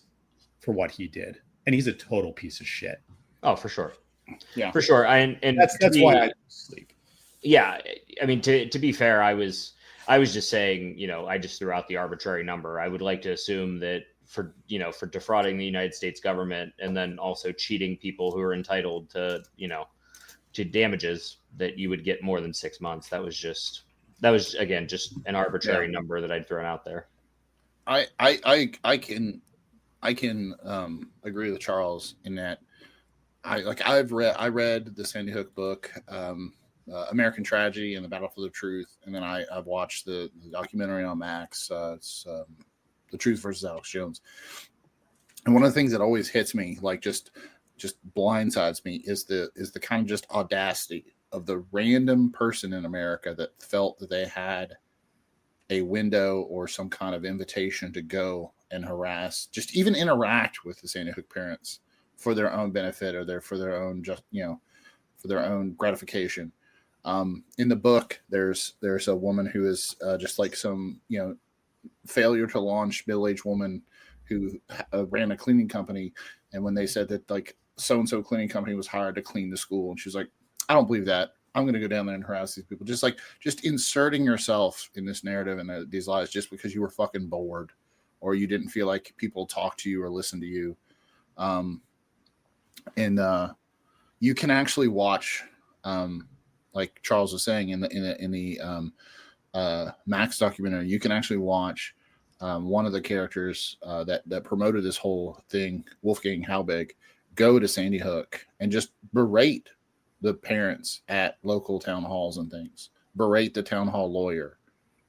for what he did. And he's a total piece of shit. Oh, for sure. Yeah, for sure. And that's why I sleep. Yeah. I mean, to be fair, I was just saying, I just threw out the arbitrary number. I would like to assume that for defrauding the United States government and then also cheating people who are entitled to damages, that you would get more than 6 months. That was again, just an arbitrary number that I'd thrown out there. I can agree with Charles in that I read the Sandy Hook book, American Tragedy and the Battlefield of Truth, and then I've watched the documentary on Max. It's The Truth versus Alex Jones. And one of the things that always hits me, like just blindsides me, is the kind of just audacity of the random person in America that felt that they had a window or some kind of invitation to go and harass, just even interact with the Sandy Hook parents for their own benefit or for their own for their own gratification. In the book, there's a woman who is just like some failure to launch middle-aged woman who ran a cleaning company, and when they said that like so-and-so cleaning company was hired to clean the school, and she's like, I don't believe that. I'm going to go down there and harass these people. Just inserting yourself in this narrative and these lies just because you were fucking bored or you didn't feel like people talked to you or listened to you. And you can actually watch, like Charles was saying in the Max documentary, you can actually watch one of the characters that promoted this whole thing, Wolfgang Halbig, go to Sandy Hook and just berate the parents at local town halls and things, berate the town hall lawyer,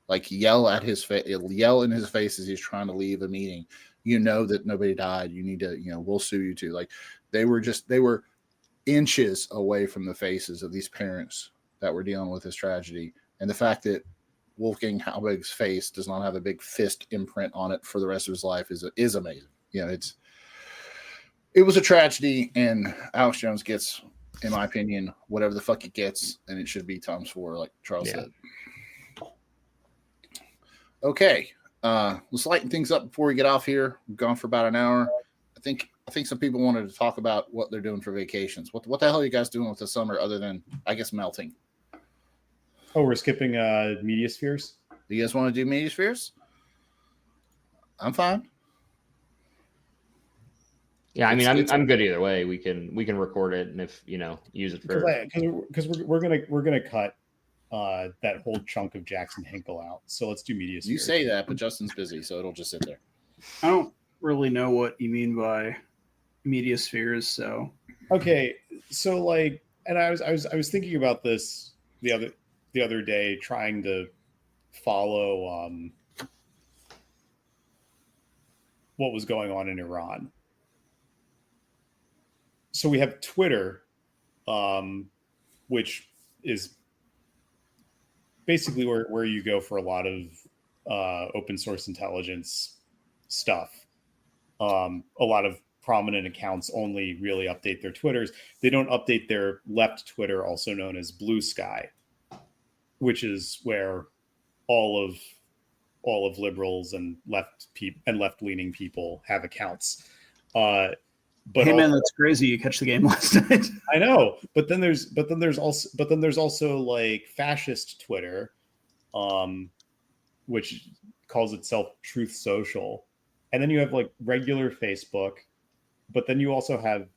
like yell in his face as he's trying to leave a meeting. That nobody died. You need to, we'll sue you too. Like they were inches away from the faces of these parents that were dealing with this tragedy. And the fact that Wolfgang Halbig's face does not have a big fist imprint on it for the rest of his life is amazing. It was a tragedy, and Alex Jones gets, in my opinion, whatever the fuck it gets, and it should be times 4, like Charles said. Okay, let's lighten things up before we get off here. We've gone for about an hour. I think some people wanted to talk about what they're doing for vacations. What the hell are you guys doing with the summer other than, I guess, melting? Oh, we're skipping media spheres? Do you guys want to do media spheres? I'm fine. Yeah, I mean, I'm good either way. We can record it, and if use it for because we're gonna cut that whole chunk of Jackson Hinkle out. So let's do media spheres. You say that, but Justin's busy, so it'll just sit there. I don't really know what you mean by media spheres. So okay, so like, and I was thinking about this the other day, trying to follow what was going on in Iran. So we have Twitter, which is basically where you go for a lot of open source intelligence stuff. A lot of prominent accounts only really update their Twitters. They don't update their left Twitter, also known as Blue Sky, which is where all of liberals and left-leaning people have accounts. But hey man, that's crazy! You catch the game last night. I know, but then there's also like fascist Twitter, which calls itself Truth Social, and then you have like regular Facebook, but then you also have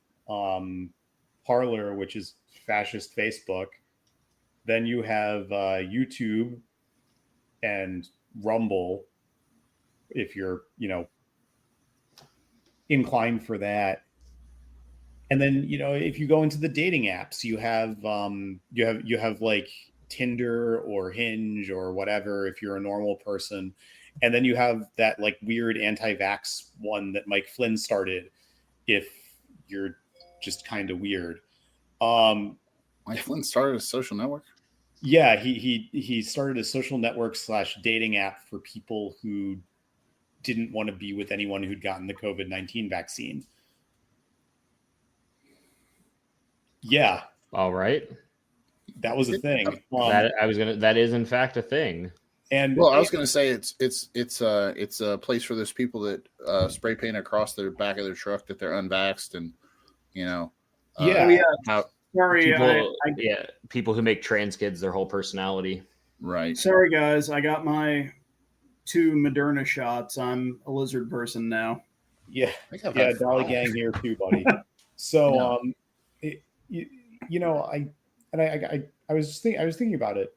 Parler, which is fascist Facebook. Then you have YouTube and Rumble, if you're inclined for that. And then if you go into the dating apps, you have like Tinder or Hinge or whatever if you're a normal person, and then you have that like weird anti-vax one that Mike Flynn started if you're just kind of weird. Mike Flynn started a social network. Yeah, he started a social network / dating app for people who didn't want to be with anyone who'd gotten the COVID-19 vaccine. Yeah. All right. That was a thing. That is in fact a thing. And I was going to say it's a place for those people that spray paint across their back of their truck that they're unvaxxed, and people who make trans kids their whole personality. Right. Sorry guys, I got my 2 Moderna shots. I'm a lizard person now. Yeah. Dolly Gang here too, buddy. So I was thinking about it.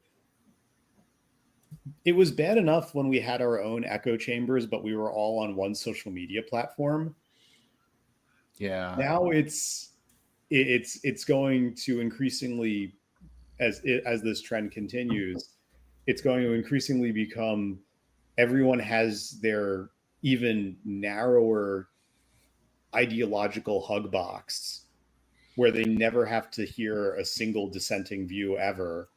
It was bad enough when we had our own echo chambers, but we were all on one social media platform. Yeah. Now it's going to increasingly, as this trend continues, it's going to increasingly become everyone has their even narrower ideological hug box where they never have to hear a single dissenting view ever.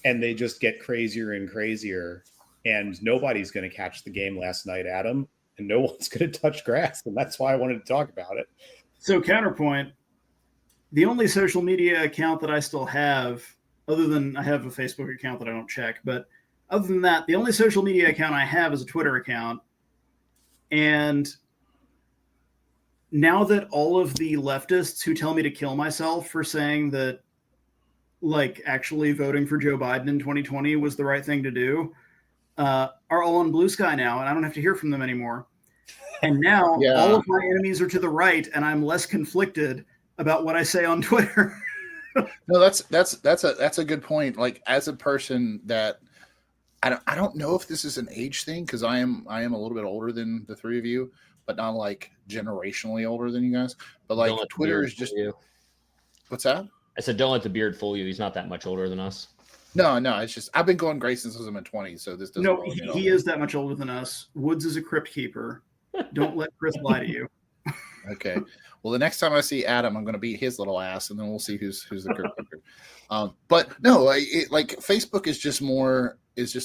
And they just get crazier and crazier. And nobody's going to catch the game last night, Adam. and no one's going to touch grass. And that's why I wanted to talk about it. So counterpoint, the only social media account that I still have, other than I have a Facebook account that I don't check, but other than that, the only social media account I have is a Twitter account. And now that all of the leftists who tell me to kill myself for saying that, like, actually voting for Joe Biden in 2020 was the right thing to do, are all on Blue Sky now, and I don't have to hear from them anymore. And now all of my enemies are to the right, and I'm less conflicted about what I say on Twitter. No, that's a good point. Like, as a person that I don't know if this is an age thing, because I am a little bit older than the three of you, but not like generationally older than you guys. But like Twitter is just what's that? I said, don't let the beard fool you. He's not that much older than us. No, it's just I've been going gray since I was in my 20s, so this doesn't. No, he is that much older than us. Woods is a crypt keeper. Don't let Chris lie to you. Okay. Well, the next time I see Adam, I'm going to beat his little ass, and then we'll see who's the crypt keeper. But no, like Facebook is just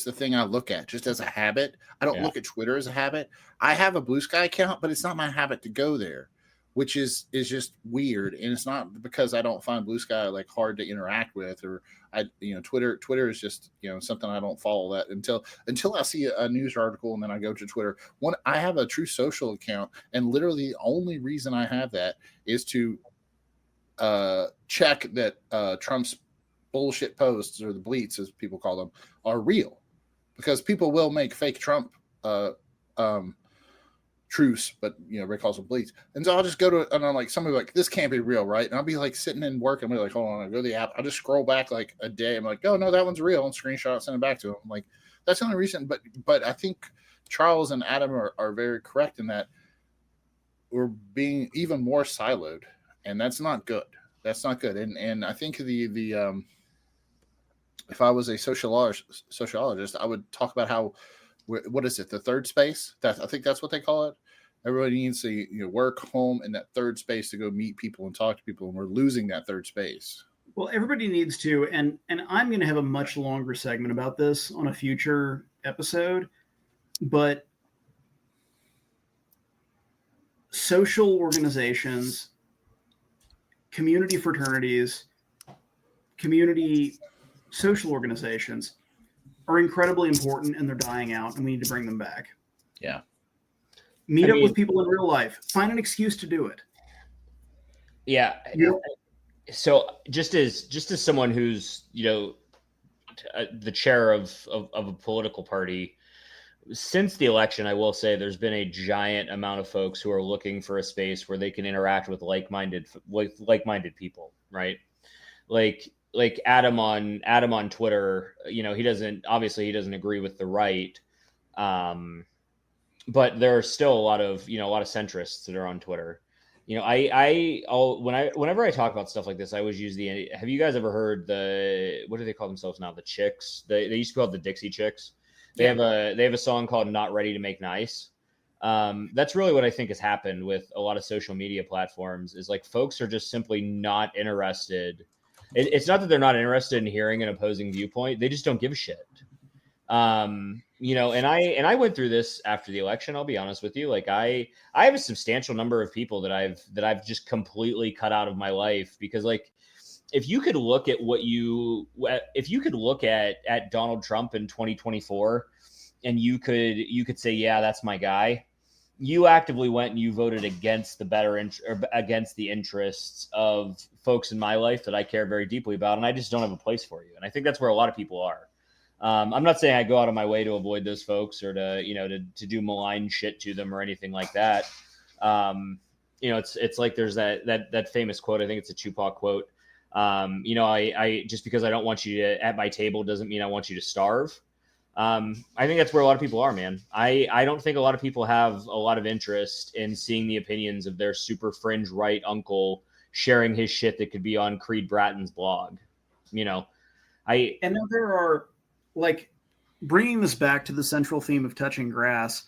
the thing I look at just as a habit. I don't look at Twitter as a habit. I have a Blue Sky account, but it's not my habit to go there, which is just weird. And it's not because I don't find Blue Sky like hard to interact with, or Twitter is just, something I don't follow that until I see a news article, and then I go to Twitter. I have a True Social account, and literally the only reason I have that is to check that Trump's bullshit posts, or the bleats as people call them, are real, because people will make fake Trump truce, but Rick calls them bleats. And so I'll just go to, and I'm like, somebody like, this can't be real, right? And I'll be like sitting in work, and I'll be like, hold on, I go to the app, I'll just scroll back like a day, I'm like, oh no, that one's real, and screenshot, send it back to him. I'm like, that's the only reason. But I think Charles and Adam are very correct in that we're being even more siloed, and that's not good. And I think the if I was a sociologist, I would talk about how, what is it, the third space? I think that's what they call it. Everybody needs to work, home, and that third space to go meet people and talk to people, and we're losing that third space. Well, everybody needs to, and I'm going to have a much longer segment about this on a future episode, but social organizations, community fraternities, community social organizations are incredibly important, and they're dying out, and we need to bring them back. Yeah. Meet up with people in real life. Find an excuse to do it. Yeah. So just as someone who's, the chair of a political party, since the election, I will say there's been a giant amount of folks who are looking for a space where they can interact with like-minded people, right? Like Adam on Twitter, he doesn't agree with the right. But there are still a lot of centrists that are on Twitter. Whenever I talk about stuff like this, I always use have you guys ever heard what do they call themselves now? The Chicks. They used to be called the Dixie Chicks. They have a song called Not Ready to Make Nice. That's really what I think has happened with a lot of social media platforms, is like folks are just simply not interested. It's not that they're not interested in hearing an opposing viewpoint. They just don't give a shit. And I went through this after the election. I'll be honest with you. Like I have a substantial number of people that I've just completely cut out of my life, because like, if you could look at at Donald Trump in 2024, and you could say, yeah, that's my guy. You actively went and you voted against against the interests of folks in my life that I care very deeply about, and I just don't have a place for you. And I think that's where a lot of people are. I'm not saying I go out of my way to avoid those folks, or to do malign shit to them or anything like that. It's like there's that famous quote. I think it's a Tupac quote. I just because I don't want you at my table doesn't mean I want you to starve. I think that's where a lot of people are, man. I don't think a lot of people have a lot of interest in seeing the opinions of their super fringe right uncle sharing his shit that could be on Creed Bratton's blog. And now there are, like, bringing this back to the central theme of touching grass,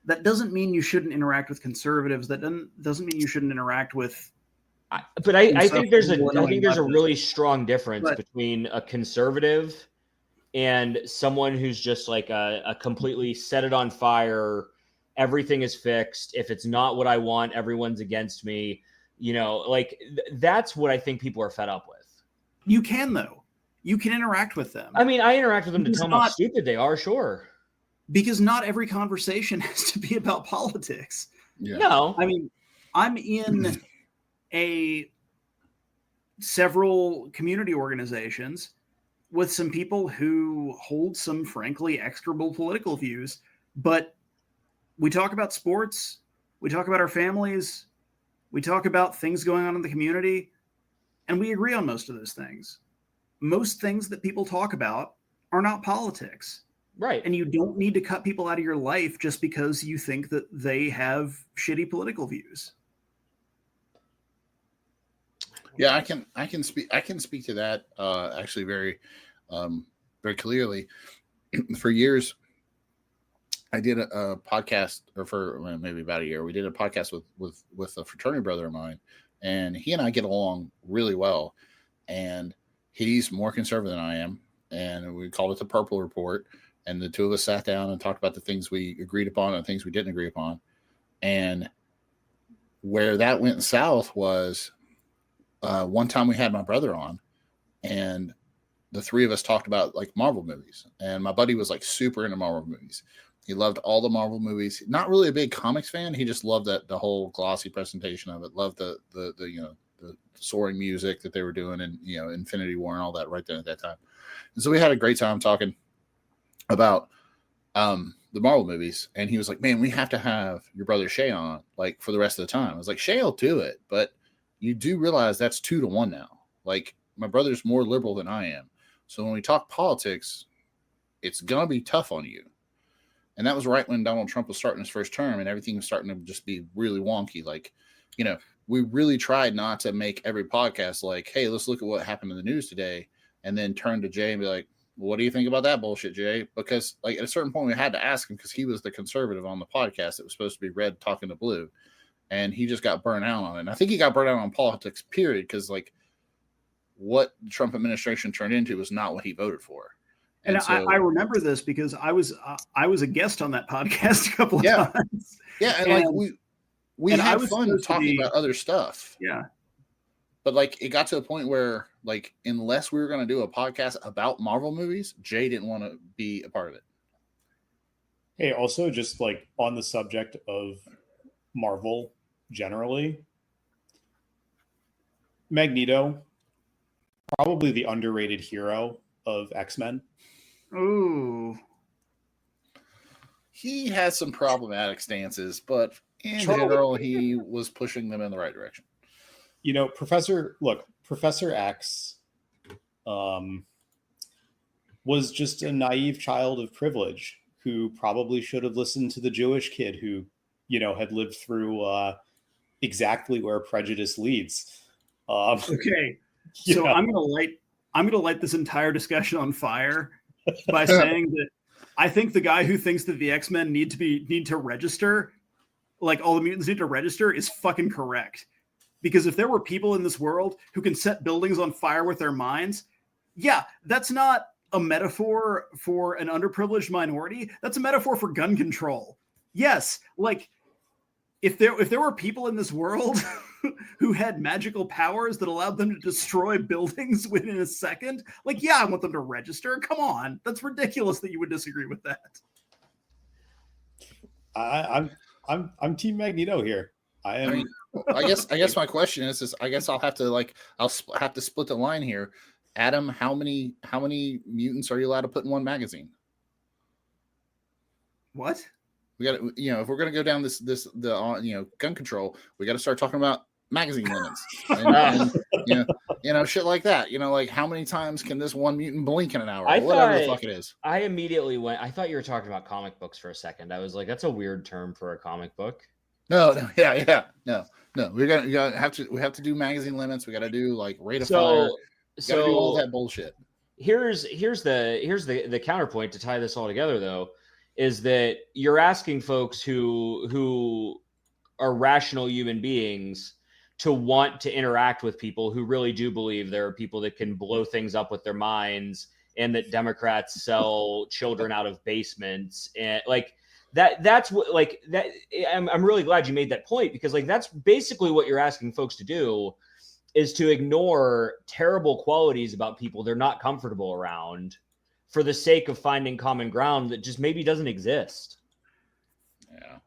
that doesn't mean you shouldn't interact with conservatives. That doesn't mean you shouldn't interact with. But I think there's a really strong difference between a conservative and someone who's just like a completely set it on fire, everything is fixed. If it's not what I want, everyone's against me. Like that's what I think people are fed up with. You can, though. You can interact with them. I mean, I interact with them to tell them how stupid they are, sure. Because not every conversation has to be about politics. Yeah. No. I mean, I'm in several community organizations with some people who hold some frankly execrable political views, but we talk about sports, we talk about our families, we talk about things going on in the community, and we agree on most of those things. Most things that people talk about are not politics. Right. And you don't need to cut people out of your life just because you think that they have shitty political views. Yeah, I can speak to that actually very clearly. For years, I did a podcast, or for maybe about a year, we did a podcast with a fraternity brother of mine, and he and I get along really well. And he's more conservative than I am, and we called it the Purple Report. And the two of us sat down and talked about the things we agreed upon and the things we didn't agree upon. And where that went south was one time we had my brother on, and the three of us talked about like Marvel movies. And my buddy was like super into Marvel movies. He loved all the Marvel movies. Not really a big comics fan. He just loved the whole glossy presentation of it. Loved the soaring music that they were doing, and Infinity War and all that right there at that time. And so we had a great time talking about the Marvel movies, and he was like, man, we have to have your brother Shay on like for the rest of the time. I was like, Shay will do it, but you do realize that's 2-1 now. Like, my brother's more liberal than I am, so when we talk politics, it's gonna be tough on you. And that was right when Donald Trump was starting his first term, and everything was starting to just be really wonky. Like, we really tried not to make every podcast like, hey, let's look at what happened in the news today, and then turn to Jay and be like, what do you think about that bullshit, Jay? Because like at a certain point we had to ask him, because he was the conservative on the podcast that was supposed to be Red talking to Blue, and he just got burnt out on it. And I think he got burnt out on politics, period, because like what the Trump administration turned into was not what he voted for. And so, I remember this because I was a guest on that podcast a couple of times. Yeah, and like we had fun talking about other stuff. Yeah. But like it got to a point where like unless we were going to do a podcast about Marvel movies, Jay didn't want to be a part of it. Hey, also just like on the subject of Marvel generally, Magneto, probably the underrated hero of X-Men. Ooh. He has some problematic stances, but in general, he was pushing them in the right direction. Professor X was just a naive child of privilege who probably should have listened to the Jewish kid who, had lived through exactly where prejudice leads. Okay. So I'm gonna light this entire discussion on fire by saying that I think the guy who thinks that the X-Men need to register, like all the mutants need to register, is fucking correct. Because if there were people in this world who can set buildings on fire with their minds, yeah, that's not a metaphor for an underprivileged minority. That's a metaphor for gun control. Yes, like if there were people in this world who had magical powers that allowed them to destroy buildings within a second, like, yeah, I want them to register. Come on, that's ridiculous that you would disagree with that. I'm Team Magneto here. I guess my question is I guess I'll have to split the line here. Adam, how many mutants are you allowed to put in one magazine? What? We got if we're gonna go down the gun control, we got to start talking about magazine limits and shit like that. Like how many times can this one mutant blink in an hour? Whatever the fuck it is. I immediately went. I thought you were talking about comic books for a second. I was like, that's a weird term for a comic book. No. We have to do magazine limits. We got to do like rate of fire. So do all that bullshit. Here's the counterpoint to tie this all together, though, is that you're asking folks who are rational human beings to want to interact with people who really do believe there are people that can blow things up with their minds, and that Democrats sell children out of basements, and like that's what, like, that I'm really glad you made that point, because like that's basically what you're asking folks to do, is to ignore terrible qualities about people they're not comfortable around for the sake of finding common ground that just maybe doesn't exist. Yeah.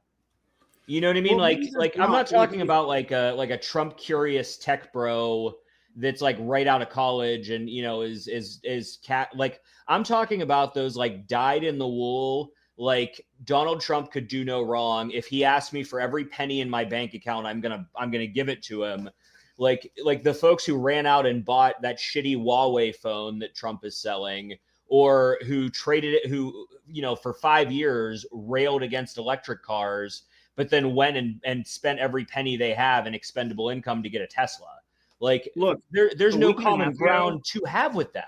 You know what I mean? Well, like I'm not talking about like a Trump curious tech bro that's like right out of college and, you know, is cat, like I'm talking about those like dyed in the wool, like Donald Trump could do no wrong. If he asked me for every penny in my bank account, I'm gonna give it to him. Like the folks who ran out and bought that shitty Huawei phone that Trump is selling, or who traded it, who, you know, for 5 years railed against electric cars, but then went and spent every penny they have in expendable income to get a Tesla. Like, look, there's no common ground to have with them.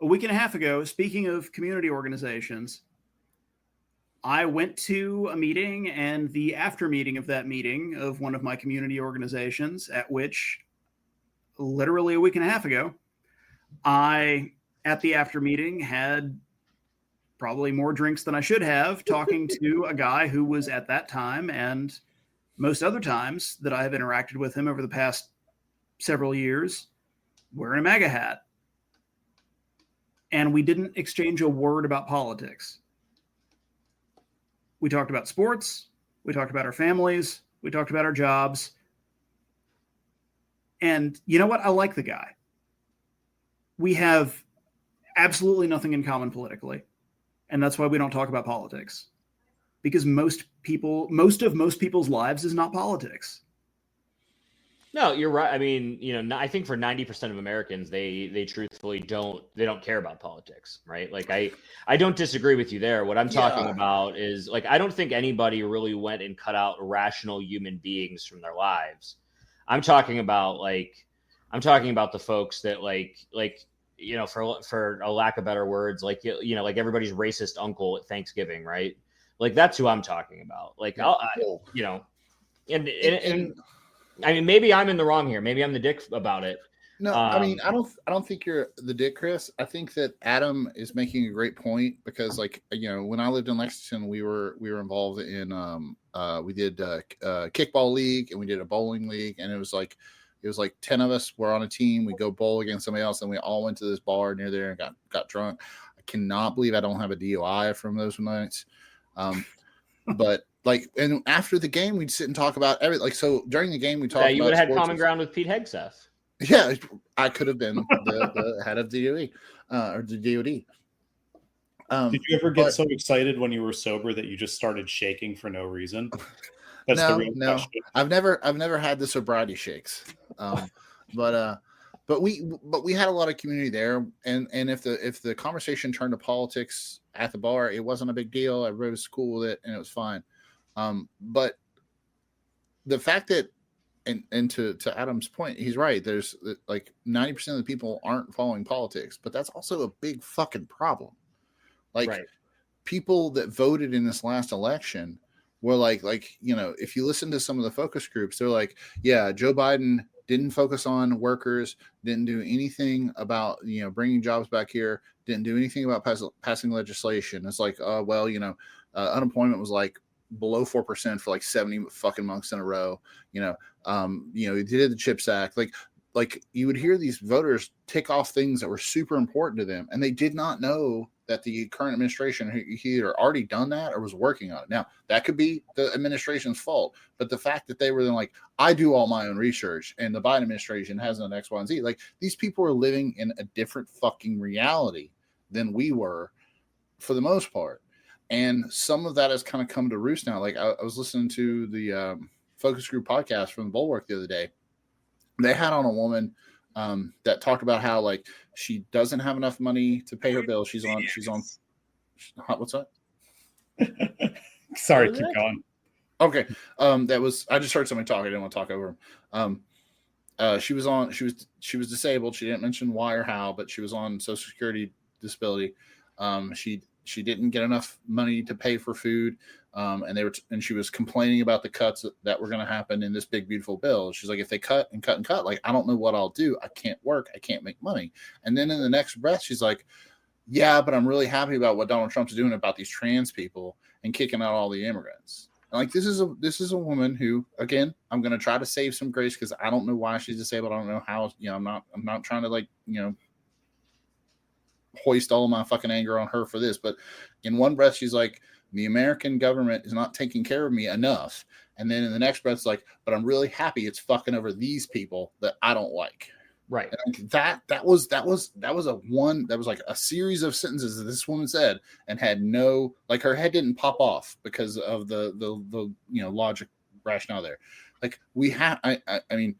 A week and a half ago, speaking of community organizations, I went to a meeting, and the after meeting of that meeting of one of my community organizations, at which literally a week and a half ago, I, at the after meeting, had probably more drinks than I should have, talking to a guy who was at that time, and most other times that I have interacted with him over the past several years, wearing a MAGA hat. And we didn't exchange a word about politics. We talked about sports. We talked about our families. We talked about our jobs. And you know what? I like the guy. We have absolutely nothing in common politically. And that's why we don't talk about politics. Because most of most people's lives is not politics. No, you're right. I mean, you know, I think for 90% of Americans, they truthfully don't care about politics, right? Like I don't disagree with you there. What I'm talking about is, like, I don't think anybody really went and cut out rational human beings from their lives. I'm talking about the folks that like, you know, for a lack of better words, like, you know, like everybody's racist uncle at Thanksgiving, right? Like, that's who I'm talking about. Like, you know, and I mean, maybe I'm in the wrong here. Maybe I'm the dick about it. No, I mean, I don't think you're the dick, Chris. I think that Adam is making a great point, because, like, you know, when I lived in Lexington, we were involved in we did kickball league, and we did a bowling league, and it was like 10 of us were on a team. We go bowl against somebody else, and we all went to this bar near there and got drunk. I cannot believe I don't have a DUI from those nights. But like, and after the game, we'd sit and talk about everything. Like, so during the game, we talked. Yeah, you would have had common ground with Pete Hegseth. Yeah, I could have been the head of the DOE or the DOD. Did you ever get so excited when you were sober that you just started shaking for no reason? That's the real question. I've never had the sobriety shakes. But we had a lot of community there, and if the conversation turned to politics at the bar, it wasn't a big deal. Everybody was cool with it, and it was fine. But the fact that, and to Adam's point, he's right. There's like 90% of the people aren't following politics, but that's also a big fucking problem. Like, people that voted in this last election were like, you know, if you listen to some of the focus groups, they're like, yeah, Joe Biden didn't focus on workers, didn't do anything about, you know, bringing jobs back here, didn't do anything about passing legislation. It's like, well, you know, unemployment was like below 4% for like 70 fucking months in a row. You know, he did the CHIPS Act. Like you would hear these voters tick off things that were super important to them, and they did not know that the current administration he either already done that or was working on it. Now, that could be the administration's fault, but the fact that they were then like, I do all my own research and the Biden administration has done X, Y, and Z. Like, these people are living in a different fucking reality than we were for the most part. And some of that has kind of come to roost now. Like, I was listening to the focus group podcast from the Bulwark the other day. They had on a woman that talked about how, like, she doesn't have enough money to pay her bill. She's on. What's that? Sorry, keep going. Okay. I just heard somebody talk. I didn't want to talk over him. She was disabled. She didn't mention why or how, but she was on Social Security disability. She didn't get enough money to pay for food. And she was complaining about the cuts that were going to happen in this big, beautiful bill. She's like, if they cut and cut and cut, like, I don't know what I'll do. I can't work. I can't make money. And then in the next breath, she's like, yeah, but I'm really happy about what Donald Trump's doing about these trans people. and kicking out all the immigrants. And like this is a woman who, again, I'm going to try to save some grace because I don't know why she's disabled. I don't know how. I'm not trying to hoist all of my fucking anger on her for this. But in one breath, she's like, the American government is not taking care of me enough. And then in the next breath, it's like, but I'm really happy it's fucking over these people that I don't like. Right. And that was like a series of sentences that this woman said and had no, like, her head didn't pop off because of the logic rationale there. Like I mean,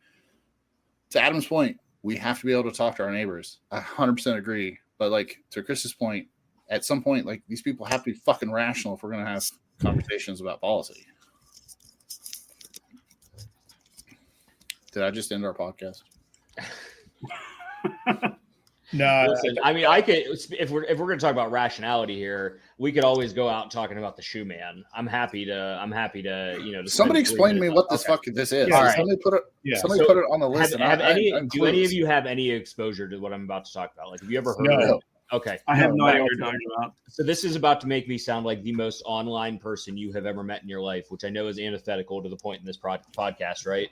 to Adam's point, we have to be able to talk to our neighbors. I 100% agree. But like to Chris's point, at some point, like these people have to be fucking rational if we're going to have conversations about policy. Did I just end our podcast? No, listen. I mean, I could if we're going to talk about rationality here, we could always go out talking about the shoe man. I'm happy to somebody explain to me what this fuck this is. Yeah, right. Somebody put it on the list. Do any of you have any exposure to what I'm about to talk about? Like, have you ever heard of it? Okay. I have no idea what you're talking about. So this is about to make me sound like the most online person you have ever met in your life, which I know is antithetical to the point in this podcast, right?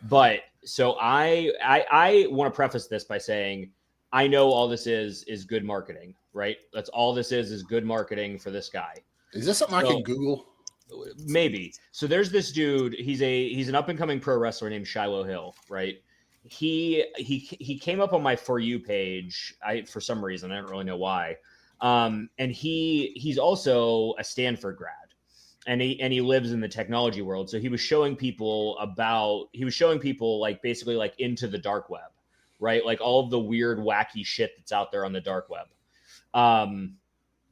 But so I want to preface this by saying I know all this is good marketing, right? That's all this is good marketing for this guy. Is this something I can Google? Maybe. So there's this dude. He's an up and coming pro wrestler named Shiloh Hill, right? He came up on my For You page. For some reason, I don't really know why. And he's also a Stanford grad. And he lives in the technology world. So he was showing people like basically like into the dark web, right? Like all of the weird, wacky shit that's out there on the dark web. And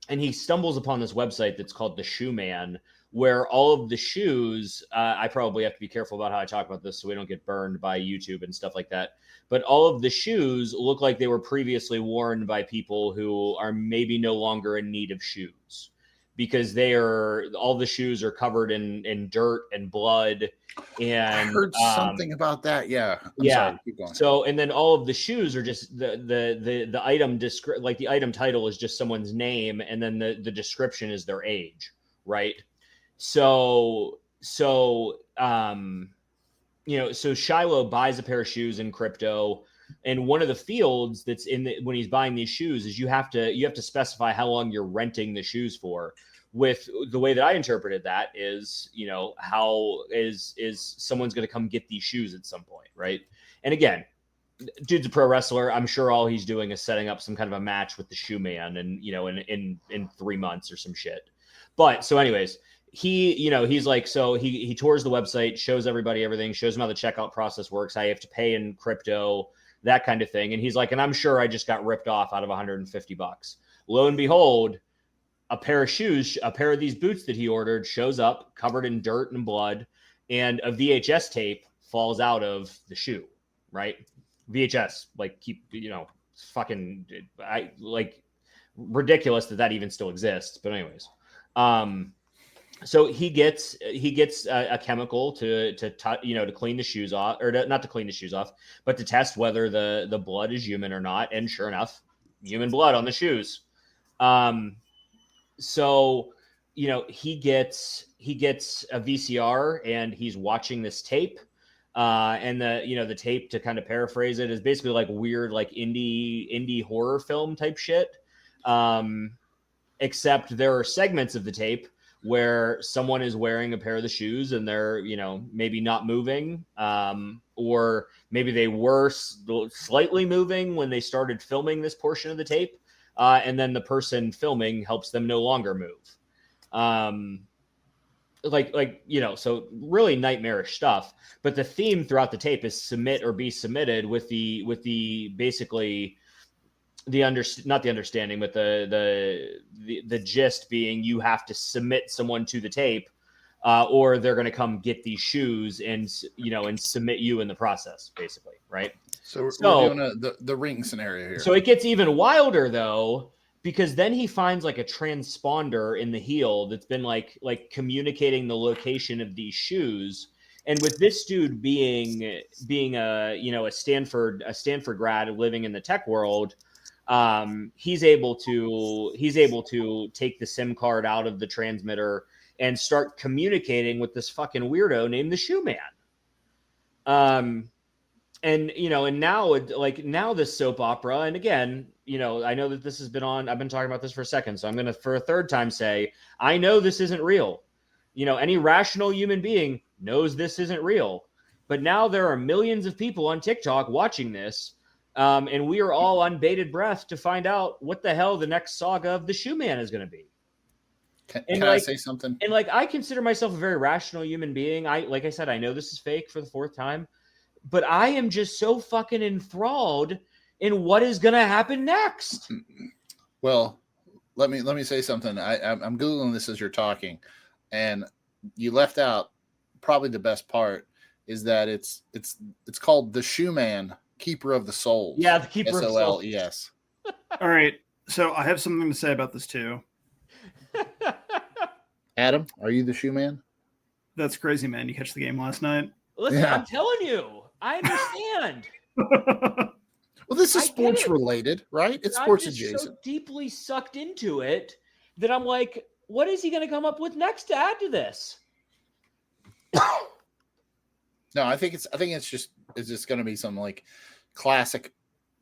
he stumbles upon this website that's called The Shoe Man, where all of the shoes, I probably have to be careful about how I talk about this so we don't get burned by YouTube and stuff like that. But all of the shoes look like they were previously worn by people who are maybe no longer in need of shoes. Because all the shoes are covered in dirt and blood. And I heard something about that. Yeah. I'm sorry. Keep going. So, and then all of the shoes are just the item like the item title is just someone's name. And then the description is their age. Right. So Shiloh buys a pair of shoes in crypto. And one of the fields that's when he's buying these shoes is you have to specify how long you're renting the shoes for. With the way that I interpreted that is, how is someone's going to come get these shoes at some point, right? And again, dude's a pro wrestler. I'm sure all he's doing is setting up some kind of a match with the shoe man, and in 3 months or some shit. But so, anyways, he's like, so he tours the website, shows everybody everything, shows them how the checkout process works, how you have to pay in crypto, that kind of thing. And he's like, and I'm sure I just got ripped off out of $150. Lo and behold, a pair of these boots that he ordered shows up covered in dirt and blood, and a VHS tape falls out of the shoe, right? VHS, fucking, ridiculous that even still exists. But anyways, so he gets a chemical to clean the shoes off, or not to clean the shoes off, but to test whether the blood is human or not. And sure enough, human blood on the shoes. So he gets a VCR and he's watching this tape. And the tape, to kind of paraphrase it, is basically like weird, like indie horror film type shit. Except there are segments of the tape where someone is wearing a pair of the shoes and they're, maybe not moving, or maybe they were slightly moving when they started filming this portion of the tape. And then the person filming helps them no longer move. So really nightmarish stuff. But the theme throughout the tape is submit or be submitted, with the basically not the understanding, but the gist being you have to submit someone to the tape, or they're going to come get these shoes and submit you in the process, basically, right? So we're doing the ring scenario here. So it gets even wilder though, because then he finds like a transponder in the heel that's been like communicating the location of these shoes. And with this dude being a Stanford grad living in the tech world, he's able to take the SIM card out of the transmitter and start communicating with this fucking weirdo named the Shoe Man. And now this soap opera, and again, I know that this has been on, I've been talking about this for a second, so I'm going to, for a third time, say, I know this isn't real. Any rational human being knows this isn't real. But now there are millions of people on TikTok watching this, and we are all on bated breath to find out what the hell the next saga of the Shoe Man is going to be. Can I say something? And I consider myself a very rational human being. Like I said, I know this is fake for the fourth time. But I am just so fucking enthralled in what is going to happen next. Well, let me say something. I'm Googling this as you're talking, and you left out probably the best part is that it's called the Shoe Man, Keeper of the Souls. Yeah, the Keeper of Souls. Yes. All right. So I have something to say about this too. Adam, are you the Shoe Man? That's crazy, man. You catch the game last night? Listen, yeah. I'm telling you. I understand. Well, this is sports related, right? It's sports adjacent. I'm so deeply sucked into it that I'm like, what is he going to come up with next to add to this? No, I think it's just going to be some classic,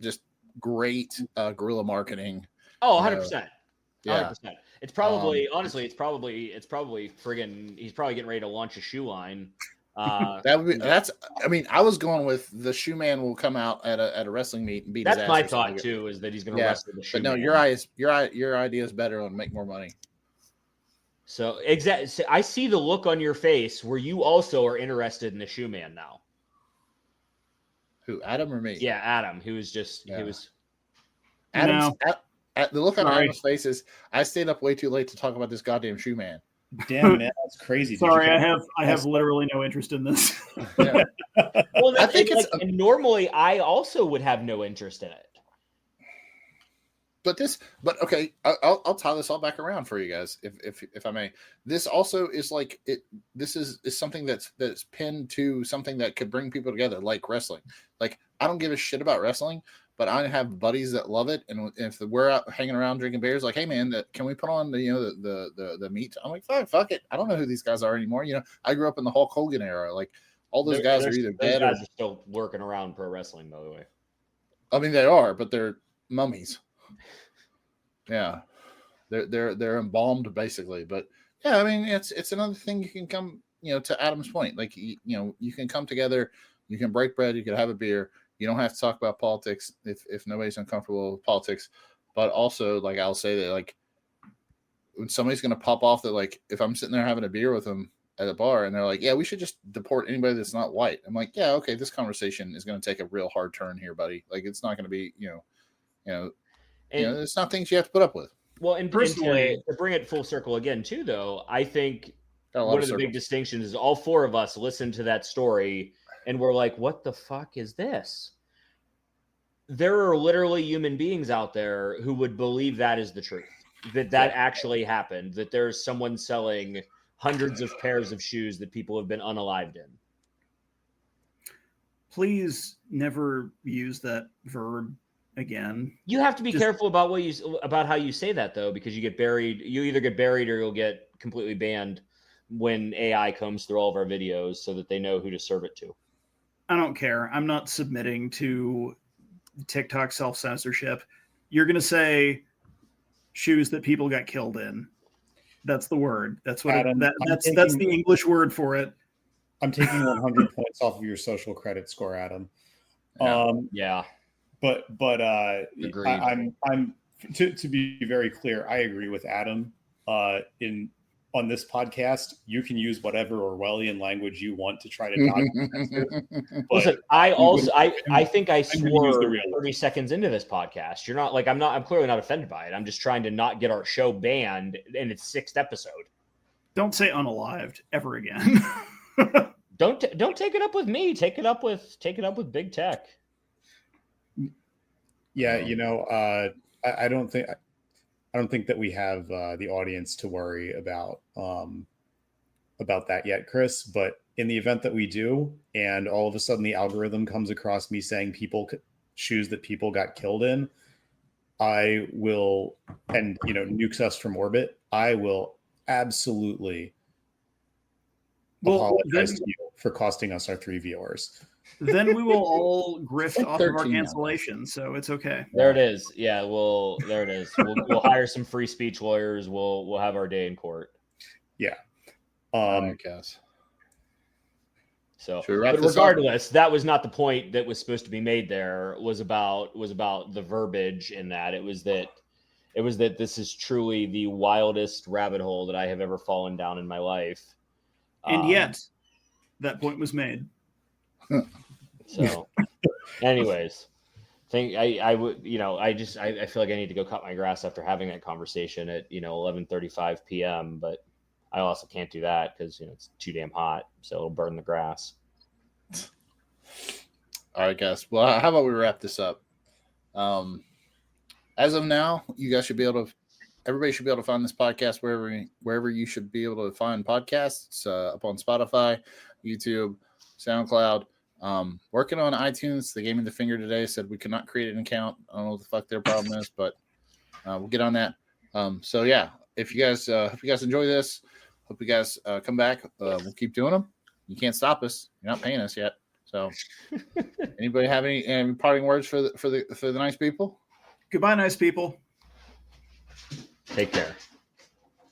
just great guerrilla marketing. Oh, 100%. Yeah. 100%. It's probably honestly, it's probably friggin' he's probably getting ready to launch a shoe line. I was going with the Shoe Man will come out at a wrestling meet and beat his ass. That's my thought too, is that he's going to wrestle the Shoe Man. But no, your idea is better on make more money. So exactly, I see the look on your face where you also are interested in the Shoe Man now. Who, Adam or me? Yeah, Adam. He was Adam's the look on Adam's face is I stayed up way too late to talk about this goddamn Shoe Man. Damn, man, that's crazy. Sorry, I have literally no interest in this. Yeah. Well, I think and normally I also would have no interest in it. But okay, I'll tie this all back around for you guys, if I may. This also is this is something that's pinned to something that could bring people together, like wrestling. I don't give a shit about wrestling, but I have buddies that love it, and if we're out hanging around drinking beers, hey man, can we put on the meet? I'm like, fuck it. I don't know who these guys are anymore. I grew up in the Hulk Hogan era. All those guys are either dead or still working around pro wrestling, by the way. I mean, they are, but they're mummies. Yeah, they're embalmed basically, but yeah, I mean it's another thing you can come to Adam's point, you can come together, you can break bread, you can have a beer, you don't have to talk about politics if nobody's uncomfortable with politics, but also I'll say that when somebody's gonna pop off that if I'm sitting there having a beer with them at a bar and they're like, yeah, we should just deport anybody that's not white, I'm like, yeah, okay, this conversation is gonna take a real hard turn here, buddy. It's not gonna be it's not things you have to put up with. Well, and personally, to bring it full circle again, too, though, I think one of the big distinctions is all four of us listened to that story and we're like, what the fuck is this? There are literally human beings out there who would believe that is the truth, that actually happened, that there's someone selling hundreds of pairs of shoes that people have been unalived in. Please never use that verb again. You have to be careful about how you say that, though, because you get buried. You either get buried or you'll get completely banned when AI combs through all of our videos so that they know who to serve it to. I don't care. I'm not submitting to TikTok self-censorship. You're going to say shoes that people got killed in. That's the word. That's what Adam, that's the English word for it. I'm taking 100 points off of your social credit score, Adam. Yeah. But I'm to be very clear, I agree with Adam. On this podcast, you can use whatever Orwellian language you want to try to dodge. Listen, I think I swore 30 seconds into this podcast. You're not I'm clearly not offended by it. I'm just trying to not get our show banned in its 6th episode. Don't say unalived ever again. Don't take it up with me. Take it up with big tech. Yeah, I don't think that we have the audience to worry about that yet, Chris. But in the event that we do, and all of a sudden the algorithm comes across me saying shoes that people got killed in, I will, and nukes us from orbit, I will absolutely apologize to you for costing us our 3 viewers. Then we will all grift like off of our 13 now. cancellation, so it's okay. There it is. Yeah, there it is. We'll hire some free speech lawyers. We'll have our day in court. Yeah. I guess. So, but regardless, that was not the point that was supposed to be made. There was about the verbiage in that. It was that this is truly the wildest rabbit hole that I have ever fallen down in my life. And yet, that point was made. So, anyways, I would, I feel like I need to go cut my grass after having that conversation at 11:35 p.m. But I also can't do that because it's too damn hot, so it'll burn the grass. All right, guys. Well, how about we wrap this up? As of now, everybody should be able to find this podcast wherever you should be able to find podcasts, up on Spotify, YouTube, SoundCloud. Working on iTunes. They gave me the finger today, said we could not create an account. I don't know what the fuck their problem is, but we'll get on that. So yeah, if you guys enjoy this, hope you guys come back. We'll keep doing them. You can't stop us. You're not paying us yet. So anybody have any parting words for the nice people? Goodbye, nice people. Take care.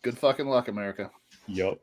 Good fucking luck, America. Yup.